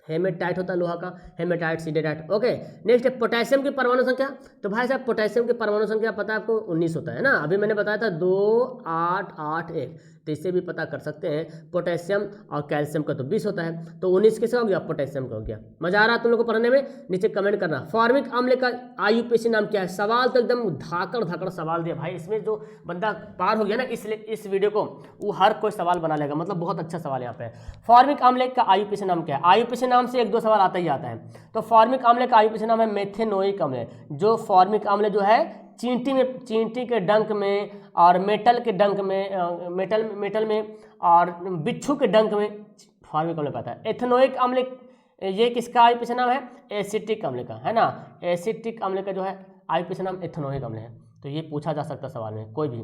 हेमेटाइट होता है लोहा का, हेमेटाइट, सीडेटाइट। ओके, नेक्स्ट है पोटेशियम की परमाणु संख्या। तो भाई साहब पोटेशियम की परमाणु संख्या पता है आपको 19 होता है ना, अभी मैंने बताया था 2 8 8 1, तो इससे भी पता कर सकते हैं। पोटेशियम और कैल्शियम का तो 20 होता है, तो 19 किसका हो गया, पोटेशियम का हो गया। मजा आ रहा है तुम लोग को पढ़ने में, नीचे कमेंट करना। फॉर्मिक अम्ल का IUPAC नाम क्या है। सवाल तो एकदम धाकड़ धाकड़ सवाल दिया भाई, इसमें जो बंदा पार हो गया ना इसलिए इस वीडियो को, वो हर कोई सवाल बना लेगा, मतलब बहुत अच्छा सवाल यहाँ पे। फॉर्मिक अम्ल का IUPAC नाम क्या है। IUPAC नाम से 1-2 सवाल आता ही आता है। तो फॉर्मिक अम्ल का IUPAC नाम है मेथेनोइक अम्ल। जो फॉर्मिक अम्ल जो है चींटी में, चींटी के डंक में और मेटल के डंक में, मेटल में और बिच्छू के डंक में फॉर्मिक अम्ल पाता है। एथेनोइक अम्ल ये किसका IUPAC नाम है, एसिटिक अम्ल का, है ना। एसिटिक अम्ल का जो है IUPAC नाम एथेनोइक अम्ल है। तो ये पूछा जा सकता है सवाल में कोई भी।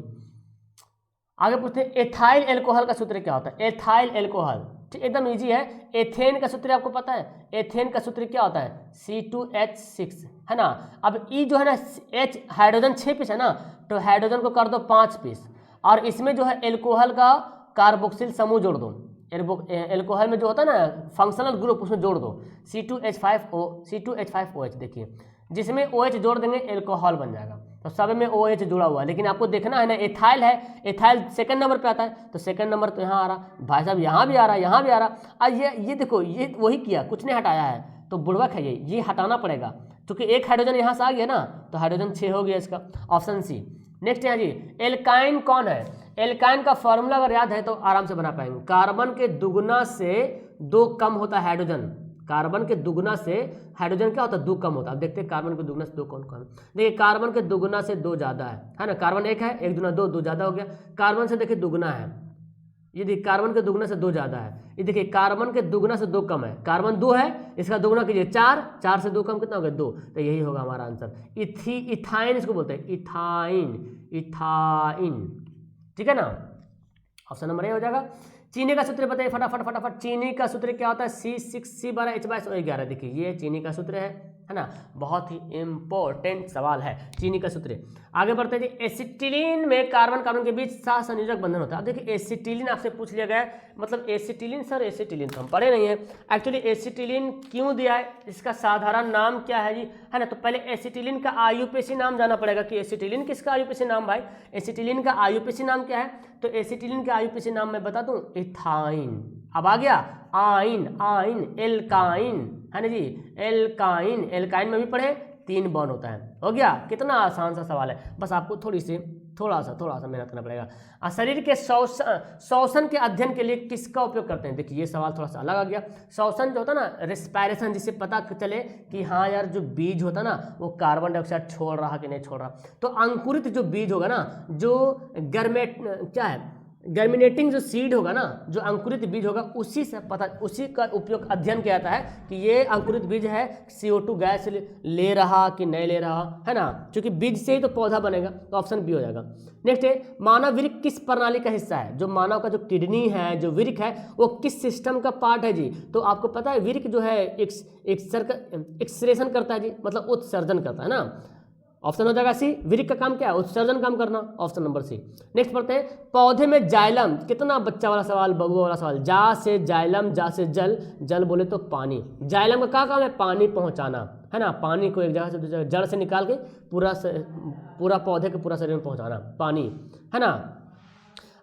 आगे पूछते हैं एथाइल एल्कोहल का सूत्र क्या होता है। एथाइल एल्कोहल ठीक एकदम इजी है। एथेन का सूत्र आपको पता है, एथेन का सूत्र क्या होता है, C2H6, है ना। अब ई जो है ना, H हाइड्रोजन 6 पीस है ना, तो हाइड्रोजन को कर दो 5 पीस, और इसमें जो है एल्कोहल का कार्बोक्सिल समूह जोड़ दो। एल्कोहल में जो होता है ना फंक्शनल ग्रुप, उसमें जोड़ दो C2H5OH। देखिए जिसमें OH जोड़ देंगे एल्कोहल बन जाएगा, तो सब में OH जुड़ा हुआ है। लेकिन आपको देखना है ना, एथाइल है, एथाइल सेकंड नंबर पे आता है, तो सेकंड नंबर तो यहाँ आ रहा, भाई साहब यहाँ भी आ रहा, यहाँ भी आ रहा। और ये देखो, ये वही किया, कुछ नहीं हटाया है, तो बुड़वक है ये हटाना पड़ेगा, क्योंकि एक हाइड्रोजन यहाँ से आ गया ना, तो हाइड्रोजन 6 हो गया इसका, ऑप्शन सी। नेक्स्ट है जी, एल्काइन कौन है। एल्काइन का फॉर्मूला अगर याद है तो आराम से बना पाएंगे। कार्बन के दुगुना से 2 कम होता है हाइड्रोजन, कार्बन के दुगुना से हाइड्रोजन क्या होता है, 2 कम होता है। अब देखते हैं कार्बन के दुगुना से 2 कौन कौन। देखिए कार्बन के दुगुना से 2 ज़्यादा है ना, कार्बन 1 है, 1 दूना 2, 2 ज़्यादा हो गया। कार्बन से देखिए दुगुना है, ये देखिए कार्बन के दुगुना से 2 ज़्यादा है। ये देखिए कार्बन के दुगुना से 2 कम है, कार्बन 2 है, इसका दुगुना कीजिए 4, 4 से 2 कम कितना हो गया, 2, तो यही होगा हमारा आंसर। इथाइन इसको बोलते हैं, इथाइन, इथाइन, ठीक है ना, ऑप्शन नंबर ए हो जाएगा। चीनी का सूत्र बताइए फटाफट फटाफट। चीनी का सूत्र क्या होता है, C6C12H2211। देखिए ये चीनी का सूत्र है ना, बहुत ही इंपॉर्टेंट सवाल है चीनी का सूत्र। आगे बढ़ते हैं जी, एसिटिलीन में कार्बन कार्बन के बीच सहसंयोजक बंधन होता है। अब देखिए एसिटिलीन आपसे पूछ लिया गया है, मतलब एसिटिलीन, सर एसिटिलीन तो हम पढ़े नहीं है। एक्चुअली एसिटिलीन क्यों दिया है, इसका साधारण नाम क्या है जी, है ना। तो पहले एसिटिलीन का IUPAC नाम जाना पड़ेगा कि एसिटिलीन किसका IUPAC नाम, भाई एसिटिलीन का IUPAC नाम क्या है। तो एसिटिलीन का IUPAC नाम मैं बता दूं, इथाइन। अब आ गया आइन, आइन, एल्काइन, है ना जी, एल्काइन। एल्काइन में भी पढ़े 3 बॉन्ड होता है, हो गया। कितना आसान सा सवाल है, बस आपको थोड़ा सा मेहनत करना पड़ेगा। शरीर के श्वसन के अध्ययन के लिए किसका उपयोग करते हैं। देखिए ये सवाल थोड़ा सा अलग आ गया। श्वसन जो होता है ना, रेस्पिरेशन, जिससे पता चले कि हाँ यार जो बीज होता है ना वो कार्बन डाइऑक्साइड छोड़ रहा कि नहीं छोड़ रहा। तो अंकुरित जो बीज होगा ना, जो गर्मिनेटिंग जो सीड होगा ना, जो अंकुरित बीज होगा, उसी से पता, उसी का उपयोग अध्ययन किया जाता है कि ये अंकुरित बीज है CO2 गैस ले रहा कि नहीं ले रहा, है ना, क्योंकि बीज से ही तो पौधा बनेगा, तो ऑप्शन बी हो जाएगा। नेक्स्ट है, मानव वृक्क किस प्रणाली का हिस्सा है। जो मानव का जो किडनी है, जो वृक्क है, वो किस सिस्टम का पार्ट है जी। तो आपको पता है वृक्क जो है एक्सक्रेशन करता है जी, मतलब उत्सर्जन करता है ना। ऑप्शन हो जाएगा सी, वृक्क का काम क्या है, उत्सर्जन काम करना, ऑप्शन नंबर सी। नेक्स्ट पढ़ते हैं, पौधे में जाइलम, कितना बच्चा वाला सवाल, बबुआ वाला सवाल। जा से जाइलम, जा से जल, जल बोले तो पानी। जाइलम का क्या काम है, पानी पहुंचाना, है ना, पानी को एक जगह से दूसरी जगह, जड़ से निकाल के पूरा पौधे के पूरा शरीर में पहुंचाना, पानी, है ना।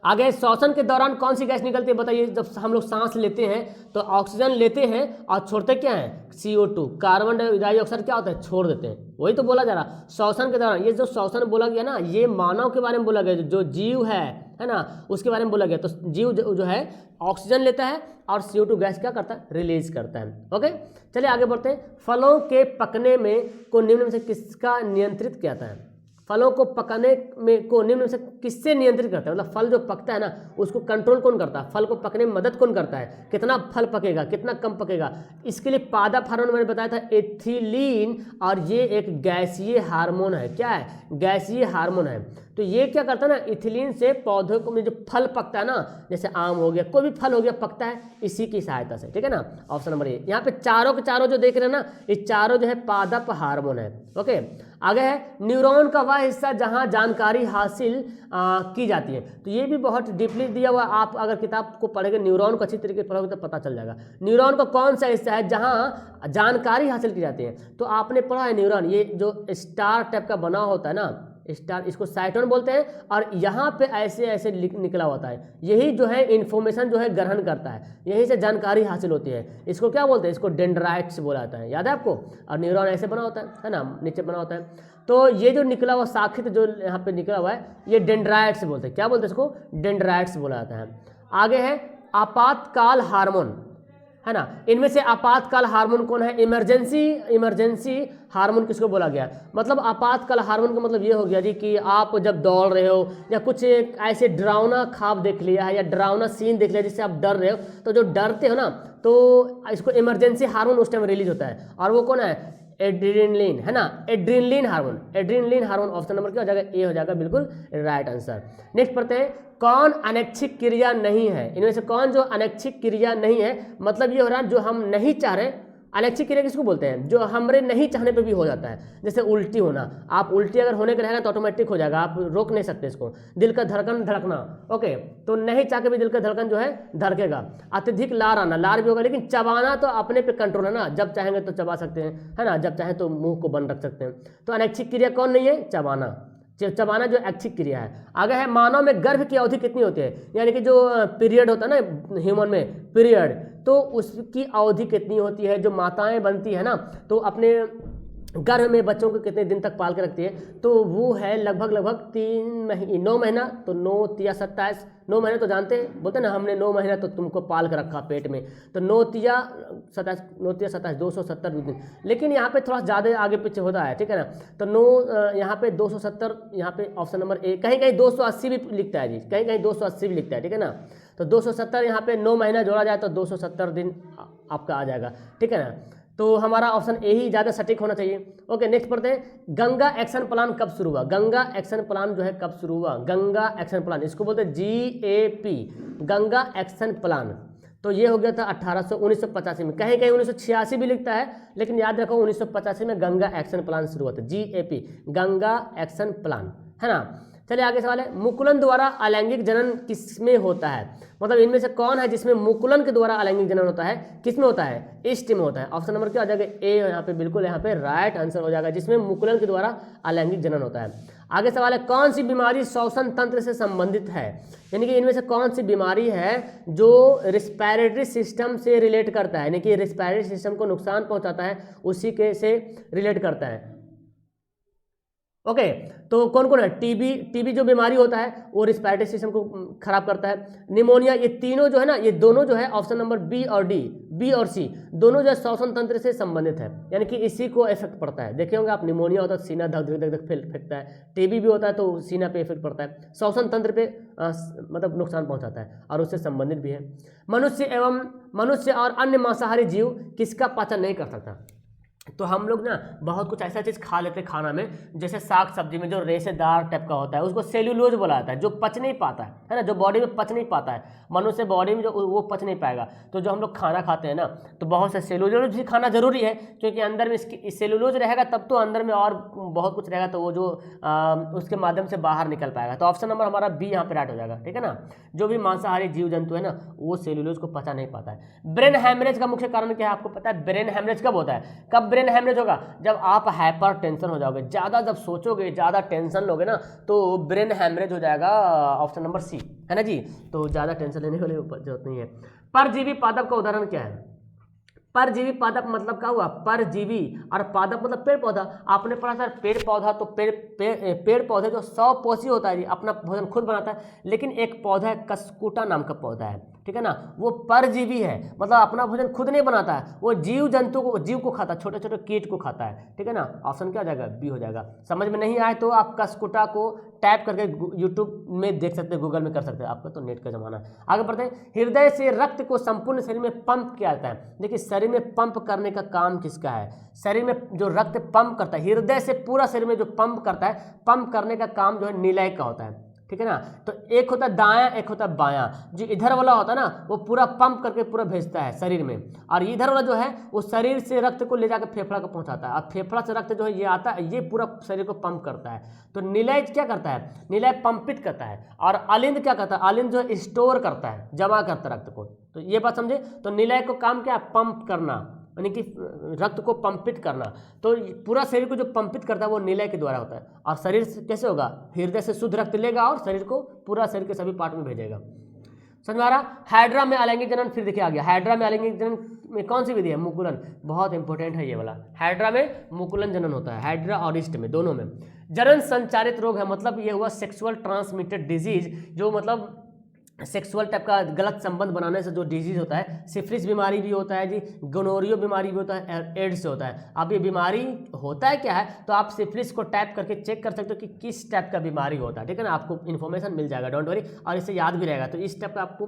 आगे श्वसन के दौरान कौन सी गैस निकलती है बताइए। जब हम लोग सांस लेते हैं तो ऑक्सीजन लेते हैं और छोड़ते क्या है, CO2, कार्बन डाइऑक्साइड क्या होता है, छोड़ देते हैं। वही तो बोला जा रहा श्वसन के दौरान। ये जो श्वसन बोला गया ना, ये मानव के बारे में बोला गया, जो जीव है ना, उसके बारे में बोला गया। तो जीव जो है ऑक्सीजन लेता है और CO2 गैस क्या करता है, रिलीज करता है। ओके, चलिए आगे बढ़ते हैं। फलों के पकने में को निम्न में से किसका नियंत्रित किया जाता है। फलों को पकाने में को निम्न में से किससे नियंत्रित करता है, मतलब फल जो पकता है ना उसको कंट्रोल कौन करता है, फल को पकने में मदद कौन करता है, कितना फल पकेगा, कितना कम पकेगा। इसके लिए पादप हार्मोन मैंने बताया था एथिलीन, और ये एक गैसीय हार्मोन है। क्या है, गैसीय हार्मोन है। तो ये क्या करता है ना, इथिलीन से पौधों को में जो फल पकता है ना, जैसे आम हो गया, कोई भी फल हो गया, पकता है इसी की सहायता से, ठीक है ना। Option number A. यहाँ पे चारों के चारों जो देख रहे हैं ना, ये चारों जो है पादप हार्मोन है। ओके, आगे है न्यूरॉन का वह हिस्सा जहाँ जानकारी हासिल की जाती है। तो ये भी बहुत डीपली दिया हुआ, आप अगर किताब को पढ़ेंगे, न्यूरॉन को अच्छी तरीके से पढ़ोगे तो पता चल जाएगा न्यूरॉन का कौन सा हिस्सा है जहाँ जानकारी हासिल की जाती है। तो आपने पढ़ा है न्यूरॉन, ये जो स्टार टाइप का बना होता है ना, स्टार, इसको साइटोन बोलते हैं, और यहाँ पे ऐसे ऐसे निकला होता है, यही जो है इन्फॉर्मेशन जो है ग्रहण करता है, यहीं से जानकारी हासिल होती है। इसको क्या बोलते हैं, इसको डेंड्राइट्स बोला जाता है, याद है आपको। और न्यूरॉन ऐसे बना होता है ना, नीचे बना होता है। तो ये जो निकला हुआ शाखित जो यहाँ पे निकला हुआ है, ये डेंड्राइट्स बोलते हैं। क्या बोलते हैं इसको, डेंड्राइट्स बोला जाता है। आगे है आपातकाल हार्मोन, है ना। इनमें से आपातकाल हार्मोन कौन है, इमरजेंसी हार्मोन किसको बोला गया। मतलब आपातकाल हार्मोन का मतलब ये हो गया जी कि आप जब दौड़ रहे हो या कुछ ऐसे डरावना ख्वाब देख लिया है या डरावना सीन देख लिया जिससे आप डर रहे हो, तो जो डरते हो ना, तो इसको इमरजेंसी हार्मोन उस टाइम रिलीज होता है, और वो कौन है, एड्रेनलिन, है ना, एड्रेनलिन हार्मोन। ऑप्शन नंबर क्या हो जाएगा, ए हो जाएगा, बिल्कुल राइट आंसर। नेक्स्ट पढ़ते हैं, कौन अनैच्छिक क्रिया नहीं है, इनमें से कौन जो अनैच्छिक क्रिया नहीं है, मतलब ये हो रहा है जो हम नहीं चाह रहे। अनैच्छिक क्रिया किसको बोलते हैं, जो हमारे नहीं चाहने पे भी हो जाता है, जैसे उल्टी होना। आप उल्टी अगर होने का रहेगा तो ऑटोमेटिक हो जाएगा, आप रोक नहीं सकते इसको। दिल का धड़कन धड़कना, ओके, तो नहीं चाह के भी दिल का धड़कन जो है धड़केगा। अत्यधिक लार आना, लार भी होगा, लेकिन चबाना तो अपने पे कंट्रोल है ना, जब चाहेंगे तो चबा सकते हैं, है ना, जब चाहें तो मुंह को बंद रख सकते हैं। तो अनैच्छिक क्रिया कौन नहीं है, चबाना। चबाना जो ऐच्छिक क्रिया है। आगे है, मानव में गर्भ की अवधि कितनी होती है, यानी कि जो पीरियड होता है ना ह्यूमन में, पीरियड, तो उसकी अवधि कितनी होती है। जो माताएं बनती है ना, तो अपने गर्भ में बच्चों को कितने दिन तक पाल के रखती है, तो वो है लगभग 9 महीना। तो 9 तिया 27, 9 महीने तो जानते हैं, बोलते ना हमने 9 महीना तो तुमको पाल के रखा पेट में, तो 9 तिया 27, 270 दिन। लेकिन यहाँ पे थोड़ा ज़्यादा आगे पीछे होता है, ठीक है ना। तो 9 यहाँ पे 270, यहाँ पे ऑप्शन नंबर ए। कहीं कहीं 280 भी लिखता है जी, कहीं कहीं 280 भी लिखता है, ठीक है ना। तो 270 यहाँ पे 9 महीना जोड़ा जाए तो 270 दिन आपका आ जाएगा, ठीक है ना। तो हमारा ऑप्शन ए ही ज़्यादा सटीक होना चाहिए। ओके, नेक्स्ट पढ़ते हैं, गंगा एक्शन प्लान कब शुरू हुआ। गंगा एक्शन प्लान जो है कब शुरू हुआ, गंगा एक्शन प्लान, इसको बोलते हैं GAP, गंगा एक्शन प्लान। तो ये हो गया था 1985 में, कहीं कहीं 1986 भी लिखता है, लेकिन याद रखो 1985 में गंगा एक्शन प्लान शुरू हुआ था, GAP, गंगा एक्शन प्लान, है ना। चलिए आगे सवाल है, मुकुलन द्वारा अलैंगिक जनन किसमें होता है, मतलब इनमें से कौन है जिसमें मुकुलन के द्वारा अलैंगिक जनन होता है, किसमें होता है, ईस्ट में होता है। ऑप्शन नंबर क्या हो जाएगा, ए, यहाँ पे बिल्कुल यहाँ पे राइट आंसर हो जाएगा, जिसमें मुकुलन के द्वारा अलैंगिक जनन होता है। आगे सवाल है, कौन सी बीमारी श्वसन तंत्र से संबंधित है, यानी कि इनमें से कौन सी बीमारी है जो रिस्पायरेटरी सिस्टम से रिलेट करता है, यानी कि रिस्पायरेटरी सिस्टम को नुकसान पहुंचाता है, उसी के से रिलेट करता है। ओके, तो कौन कौन है, टीबी जो बीमारी होता है वो रिस्पायरेटरी सिस्टम को खराब करता है। निमोनिया, ये तीनों जो है ना, ये दोनों जो है ऑप्शन नंबर बी और सी दोनों जो है श्वसन तंत्र से संबंधित है, यानी कि इसी को इफेक्ट पड़ता है। देखे होंगे आप, निमोनिया होता है सीना धक धक धक फेंकता है, टीबी भी होता है तो सीना पे इफेक्ट पड़ता है, श्वसन तंत्र पे मतलब नुकसान पहुंचाता है और उससे संबंधित भी है। मनुष्य और अन्य मांसाहारी जीव किसका पाचन नहीं कर सकता। तो हम लोग ना बहुत कुछ ऐसा चीज़ खा लेते हैं खाना में, जैसे साग सब्जी में जो रेशेदार टाइप का होता है उसको सेल्यूलोज बोला जाता है, जो पच नहीं पाता है ना, जो बॉडी में पच नहीं पाता है, मनुष्य बॉडी में जो वो पच नहीं पाएगा। तो जो हम लोग खाना खाते हैं ना, तो बहुत से सेल्यूलोज भी खाना जरूरी है, क्योंकि अंदर में इसकी सेल्यूलोज रहेगा तब तो अंदर में और बहुत कुछ रहेगा, तो वो जो उसके माध्यम से बाहर निकल पाएगा। तो ऑप्शन नंबर हमारा बी यहाँ पे राइट हो जाएगा, ठीक है ना। जो भी मांसाहारी जीव जंतु है ना, वो सेल्यूलोज को पचा नहीं पाता है। ब्रेन हैमरेज का मुख्य कारण क्या है, आपको पता है ब्रेन हैमरेज कब होता है, कब ब्रेन हैमरेज होगा, जब आप हाइपर टेंशन हो जाओगे, ज़्यादा जब सोचोगे, ज़्यादा टेंशन लोगे ना, तो ब्रेन हैमरेज हो जाएगा, ऑप्शन नंबर सी, है ना जी। तो ज़्यादा टेंशन लेने वाली जरूरत नहीं है। परजीवी पादप का उदाहरण क्या है, परजीवी पादप मतलब क्या हुआ, परजीवी और पादप मतलब पेड़ पौधा। आपने पढ़ा सर पेड़ पौधा, तो पेड़ पौधे जो 100 पोषी होता है जी, अपना भोजन खुद बनाता है, लेकिन एक पौधा है कसकुटा नाम का पौधा है, ठीक है ना, वो परजीवी है, मतलब अपना भोजन खुद नहीं बनाता है, वो जीव को खाता है, छोटे छोटे कीट को खाता है, ठीक है ना। ऑप्शन क्या हो जाएगा, बी हो जाएगा। समझ में नहीं आए तो आप कसकुटा को टाइप करके यूट्यूब में देख सकते हैं, गूगल में कर सकते हैं, आपका तो नेट का जमाना है। आगे बढ़ते हैं, हृदय से रक्त को संपूर्ण शरीर में पंप किया जाता है। देखिए शरीर में पंप करने का काम किसका है, शरीर में जो रक्त पंप करता है, हृदय से पूरा शरीर में जो पंप करता है, पंप करने का काम जो है निलय का होता है, ठीक है ना। तो एक होता है दायां, एक होता है बायां। जो इधर वाला होता है ना वो पूरा पंप करके पूरा भेजता है शरीर में, और इधर वाला जो है वो शरीर से रक्त को ले जाकर फेफड़ा को पहुंचाता है, और फेफड़ा से रक्त जो है ये आता है, ये पूरा शरीर को पंप करता है। तो निलय क्या करता है, निलय पंपित करता है, और अलिंद क्या करता है, अलिंद जो है स्टोर करता है, जमा करता है रक्त को। तो ये बात समझे, तो निलय को काम क्या है, पंप करना, यानी कि रक्त को पंपित करना। तो पूरा शरीर को जो पंपित करता है वो निलय के द्वारा होता है। और शरीर से कैसे होगा, हृदय से शुद्ध रक्त लेगा और शरीर को पूरा शरीर के सभी पार्ट में भेजेगा। समझ में आ रहा। हाइड्रा में अलैंगिक जनन, फिर देखिए आ गया, हाइड्रा में अलैंगिक जनन में कौन सी विधि है, मुकुलन, बहुत इंपॉर्टेंट है ये वाला। हाइड्रा में मुकुलन जनन होता है, हाइड्रा और ईस्ट में, दोनों में। जनन संचारित रोग है, मतलब ये हुआ सेक्सुअल ट्रांसमिटेड डिजीज, जो मतलब सेक्सुअल टाइप का गलत संबंध बनाने से जो डिजीज होता है, सिफिलिस बीमारी भी होता है जी, गोनोरियो बीमारी भी होता है, एड्स होता है। अब ये बीमारी होता है क्या है, तो आप सिफिलिस को टाइप करके चेक कर सकते हो कि किस टाइप का बीमारी होता है, ठीक है ना, आपको इन्फॉर्मेशन मिल जाएगा, डोंट वरी, और इससे याद भी रहेगा। तो इस टाइप का आपको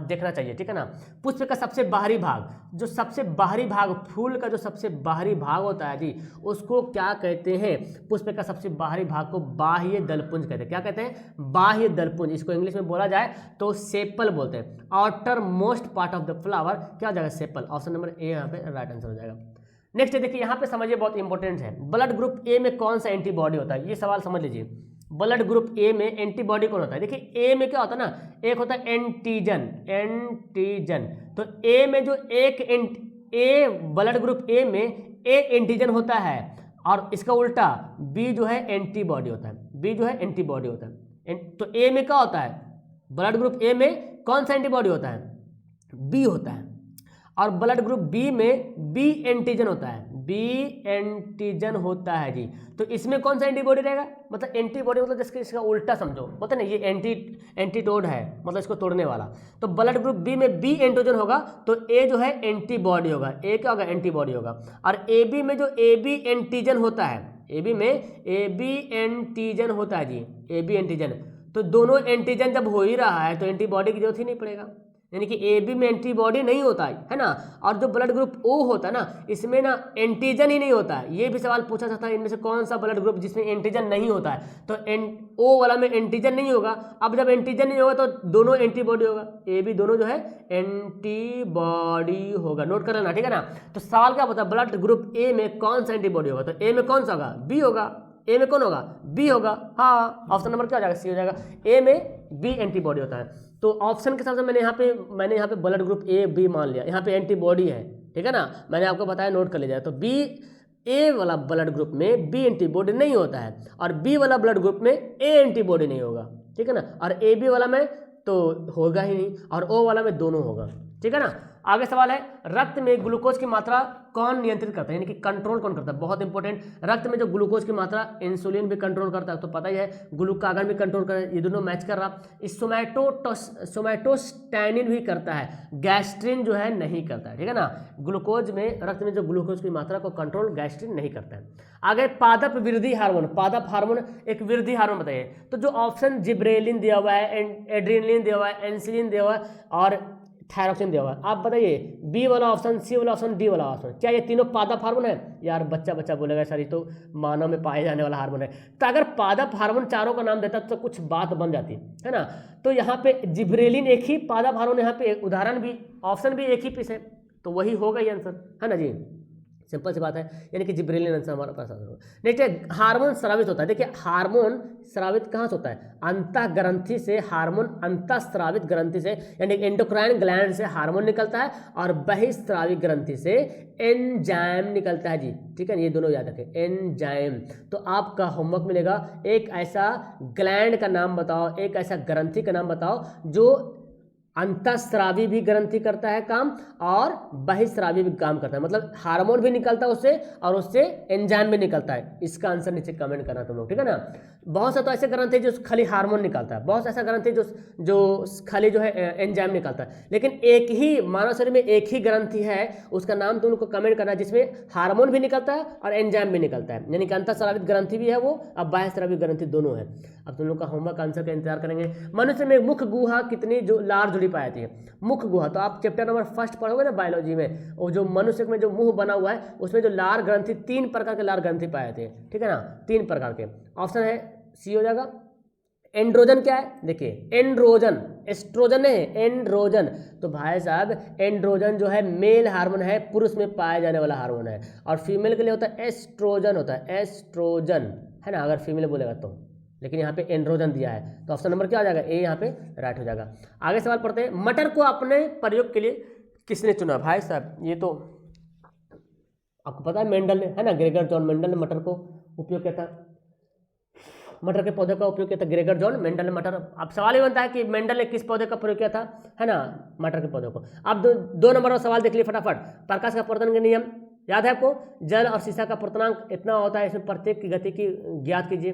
देखना चाहिए, ठीक है ना। पुष्प का सबसे बाहरी भाग, जो सबसे बाहरी भाग, फूल का जो सबसे बाहरी भाग होता है जी, उसको क्या कहते हैं, पुष्प का सबसे बाहरी भाग को बाह्य दलपुंज कहते हैं। क्या कहते हैं, बाह्य दलपुंज, इसको इंग्लिश में बोला जाए तो सेपल बोलते हैं। Outer most part of the flower क्या हो जाएगा, सेपल। ऑप्शन नंबर ए यहाँ पे राइट आंसर हो जाएगा। नेक्स्ट देखिए, यहाँ पे समझिए, बहुत इंपॉर्टेंट है, ब्लड ग्रुप ए में कौन सा एंटीबॉडी होता है, ये सवाल समझ लीजिए। ब्लड ग्रुप ए में एंटीबॉडी कौन होता है, देखिए ए में क्या होता है ना, एक होता है एंटीजन, एंटीजन। तो ए में जो ए ब्लड ग्रुप ए में ए एंटीजन होता है, और इसका उल्टा बी जो है एंटीबॉडी होता है, बी जो है एंटीबॉडी होता है। तो ए में क्या होता है, ब्लड ग्रुप ए में कौन सा एंटीबॉडी होता है, बी होता है, और ब्लड ग्रुप बी में बी एंटीजन होता है, बी एंटीजन होता है जी। तो इसमें कौन सा एंटीबॉडी रहेगा, मतलब एंटीबॉडी मतलब जिसके इसका उल्टा समझो, बोलते ना ये एंटीटोड है, मतलब इसको तोड़ने वाला। तो ब्लड ग्रुप बी में बी एंटीजन होगा, तो ए जो है एंटीबॉडी होगा, ए क्या होगा, एंटीबॉडी होगा। और ए बी में जो ए बी एंटीजन होता है, ए बी में ए बी एंटीजन होता है जी, ए बी एंटीजन। तो दोनों एंटीजन जब हो ही रहा है तो एंटीबॉडी की जरूरत ही नहीं पड़ेगा, यानी कि ए बी में एंटीबॉडी नहीं होता है ना। और जो ब्लड ग्रुप ओ होता है ना, इसमें ना एंटीजन ही नहीं होता है। ये भी सवाल पूछा जाता है, इनमें से कौन सा ब्लड ग्रुप जिसमें एंटीजन नहीं होता है, तो ओ वाला में एंटीजन नहीं होगा। अब जब एंटीजन नहीं होगा तो दोनों एंटीबॉडी होगा, ए बी दोनों जो है एंटीबॉडी होगा, नोट कर लेना, ठीक है ना। तो सवाल क्या होता है, ब्लड ग्रुप ए में कौन सा एंटीबॉडी होगा, तो ए में कौन सा होगा, बी होगा। ए में कौन होगा, बी होगा, हाँ, ऑप्शन नंबर क्या हो जाएगा, सी हो जाएगा। ए में बी एंटीबॉडी होता है। तो ऑप्शन के साथ मैंने यहाँ पे ब्लड ग्रुप ए बी मान लिया, यहाँ पे एंटीबॉडी है, ठीक है ना, मैंने आपको बताया, नोट कर लीजिए। तो बी ए वाला ब्लड ग्रुप में बी एंटीबॉडी नहीं होता है, और बी वाला ब्लड ग्रुप में ए एंटीबॉडी नहीं होगा, ठीक है ना। और ए बी वाला में तो होगा ही नहीं, और ओ वाला में दोनों होगा, ठीक है ना। आगे सवाल है, रक्त में ग्लूकोज की मात्रा कौन नियंत्रित करता है, यानी कि कंट्रोल कौन करता है, बहुत इंपॉर्टेंट। रक्त में जो ग्लूकोज की मात्रा, इंसुलिन भी कंट्रोल करता है, तो पता ही है, ग्लूकागन भी कंट्रोल कर, ये दोनों मैच कर रहा। इस सोमैटोस्टैनिन भी करता है, गैस्ट्रिन जो है नहीं करता है, ठीक है ना। ग्लूकोज में, रक्त में जो ग्लूकोज की मात्रा को कंट्रोल गैस्ट्रिन नहीं करता है। आगे पादप वृद्धि हार्मोन, पादप हार्मोन एक वृद्धि हार्मोन बताइए। तो जो ऑप्शन जिब्रेलिन दिया हुआ है, एड्रेनलिन दिया हुआ है, एंसिलिन दिया हुआ है, और थायरोक्सिन दिया हुआ है, आप बताइए बी वाला ऑप्शन, सी वाला ऑप्शन, डी वाला ऑप्शन, क्या ये तीनों पादप हार्मोन है। यार बच्चा बोलेगा सर ये तो मानव में पाए जाने वाला हार्मोन है। तो अगर पादप हार्मोन चारों का नाम देता तो कुछ बात बन जाती है ना। तो यहाँ पे जिब्रेलिन एक ही पादप हार्मोन, यहाँ पे उदाहरण भी, ऑप्शन भी एक ही पीस है, तो वही होगा ये आंसर, है ना जी, सिंपल सी बात है, यानी कि जिब्रेलिन आंसर हमारा पास होगा। नेक्स्ट है, हार्मोन स्रावित होता है। देखिए हार्मोन स्रावित कहाँ से होता है, अंतः ग्रंथि से हार्मोन, अंतः स्रावित ग्रंथि से, यानी एंडोक्राइन ग्लैंड से हार्मोन निकलता है, और बहिस्रावित ग्रंथि से एंजाइम निकलता है जी, ठीक है, ये दोनों याद रखें, एंजाइम। तो आपका होमवर्क मिलेगा, एक ऐसा ग्लैंड का नाम बताओ, एक ऐसा ग्रंथि का नाम बताओ जो अंतःस्रावी भी ग्रंथि करता है काम और बहिस्रावी भी काम करता है, मतलब हार्मोन भी निकलता है उससे और उससे एंजाइम भी निकलता है। इसका आंसर नीचे कमेंट करना तुम लोग, ठीक है ना। बहुत से तो ऐसे ग्रंथि जो खाली हार्मोन निकलता है, बहुत ऐसा ग्रंथि जो खाली जो है एंजाइम निकलता है, लेकिन एक ही मानव शरीर में एक ही ग्रंथि है, उसका नाम तुम लोग को कमेंट करना है जिसमें हार्मोन भी निकलता है और एंजाइम भी निकलता है, यानी कि अंतःस्रावित ग्रंथि भी है वो और बाह्यस्रावी ग्रंथि दोनों है। अब तुम लोग का होमवर्क आंसर का इंतजार करेंगे। मनुष्य में मुख्य गुहा कितनी जो लार जुड़ी पाई जाती है, मुख्य गुहा, तो आप चैप्टर नंबर 1 पढ़ोगे ना बायोलॉजी में, और जो मनुष्य में जो मुंह बना हुआ है उसमें जो लार ग्रंथि 3 प्रकार के लार ग्रंथि पाए जाते हैं, ठीक है ना, 3 प्रकार के। ऑप्शन है सी हो जाएगा। एंड्रोजन क्या है, देखिए एंड्रोजन, एस्ट्रोजन नहीं है, एंड्रोजन। तो भाई साहब एंड्रोजन जो है मेल हार्मोन है, पुरुष में पाया जाने वाला हार्मोन है, और फीमेल के लिए होता है एस्ट्रोजन, होता है एस्ट्रोजन, है ना, अगर फीमेल बोलेगा तो, लेकिन यहाँ पे एंड्रोजन दिया है, तो ऑप्शन नंबर क्या हो जाएगा, ए यहाँ पे राइट हो जाएगा। आगे सवाल पढ़ते हैं, मटर को अपने प्रयोग के लिए किसने चुना। भाई साहब ये तो आपको पता है, मेंडल ने, है ना, ग्रेगर जॉन मेंडल ने मटर को उपयोग किया था, मटर के पौधे का उपयोग किया था ग्रेगर जॉन मेंडल ने मटर। अब सवाल ये बनता है कि मेंडल ने किस पौधे का प्रयोग किया था, है ना, मटर के पौधे को। अब दो नंबर का सवाल देख लिए फटाफट। प्रकाश का अपवर्तन के नियम याद है आपको, जल और शीशा का अपवर्तनांक इतना होता है, इसमें प्रत्येक की गति की ज्ञात कीजिए।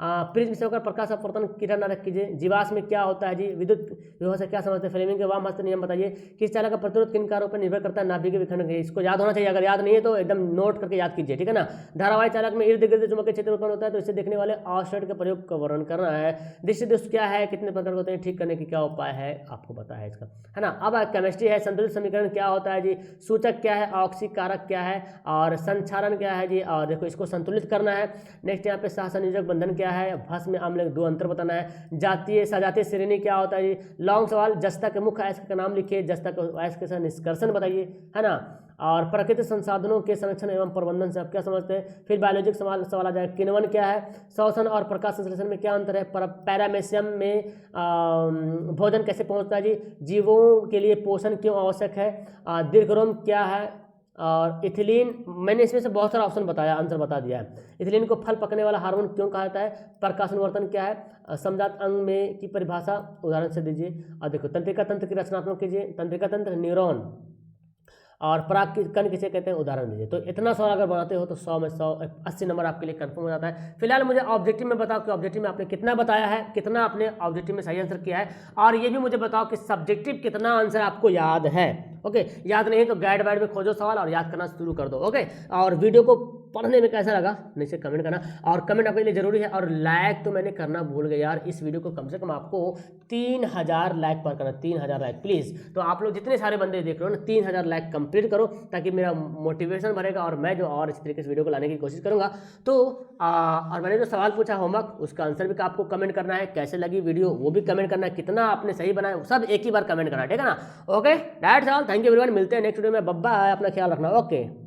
प्रिज्म से होकर प्रकाश अपवर्तन किरण रख कीजिए। जीवाश्म में क्या होता है जी, विद्युत विभव से क्या समझते हैं, फ्लेमिंग के वाम हस्त नियम बताइए। किस चालक का प्रतिरोध किन कारों पर निर्भर करता है, नाभिक विखंडन। इसको याद होना चाहिए, अगर याद नहीं है तो एकदम नोट करके याद कीजिए, ठीक है ना। धारावाही चालक में इर्द गिर्द चुंबकीय क्षेत्र उत्पन्न होता है, तो इसे देखने वाले ऑस्टेट के प्रयोग का वर्णन करना है। दृष्टि दोष क्या है, कितने प्रकार होते हैं, ठीक करने की क्या उपाय है, आपको पता है इसका, है ना। अब केमिस्ट्री है, संतुलित समीकरण क्या होता है जी, सूचक क्या है, ऑक्सीकारक क्या है, और संचारण क्या है जी, और देखो इसको संतुलित करना है। नेक्स्ट यहाँ पे सहसंयोजक बंधन क्या है, भस्म में अम्ल, 2 अंतर बताना है। जातीय सजातीय श्रेणी क्या होता है जी। लॉन्ग सवाल, जस्ता के मुख्य अयस्क का नाम लिखिए, जस्ता के अयस्क के साथ निष्कर्षण बताइए, है ना। और प्राकृतिक संसाधनों के संरक्षण एवं प्रबंधन से आप क्या समझते हैं। फिर बायोलॉजिक सवाल आ जाएगा, किण्वन क्या है, श्वसन और प्रकाश संश्लेषण में क्या अंतर है, पैरामेशियम में भोजन कैसे पहुंचता है जी, जीवों के लिए पोषण क्यों आवश्यक है, दीर्घरोम क्या है, और इथिलीन, मैंने इसमें से बहुत सारा ऑप्शन बताया, आंसर बता दिया है। इथिलीन को फल पकने वाला हार्मोन क्यों कहा जाता है, प्रकाशनवर्तन क्या है, समजात अंग में की परिभाषा उदाहरण से दीजिए। और देखो तंत्रिका तंत्र की रचनात्मक कीजिए, तंत्रिका तंत्र न्यूरॉन, और पराग कण किसे कहते हैं, उदाहरण दीजिए। तो इतना सवाल अगर बनाते हो तो 100 में 100 80 नंबर आपके लिए कंफर्म हो जाता है। फिलहाल मुझे ऑब्जेक्टिव में बताओ कि ऑब्जेक्टिव में आपने कितना बताया है, कितना आपने ऑब्जेक्टिव में सही आंसर किया है, और ये भी मुझे बताओ कि सब्जेक्टिव कितना आंसर आपको याद है। ओके, याद नहीं तो गाइड वाइड में खोजो सवाल और याद करना शुरू कर दो। ओके, और वीडियो को पढ़ने में कैसा लगा नीचे कमेंट करना, और कमेंट आपके लिए जरूरी है। और लाइक तो मैंने करना भूल गया यार, इस वीडियो को कम से कम आपको 3000 लाइक पर करना, 3000 लाइक प्लीज़। तो आप लोग जितने सारे बंदे देख रहे हो ना, 3000 लाइक कंप्लीट करो, ताकि मेरा मोटिवेशन बढ़ेगा और मैं जो और इस तरीके से वीडियो को लाने की कोशिश करूँगा। तो और मैंने जो सवाल पूछा होमवर्क, उसका आंसर भी आपको कमेंट करना है, कैसे लगी वीडियो वो भी कमेंट करना है, कितना आपने सही बनाया सब एक ही बार कमेंट करना है, ठीक है ना। Okay, that's all, thank you everyone, मिलते हैं नेक्स्ट वीडियो में, बब्बा, अपना ख्याल रखना, ओके।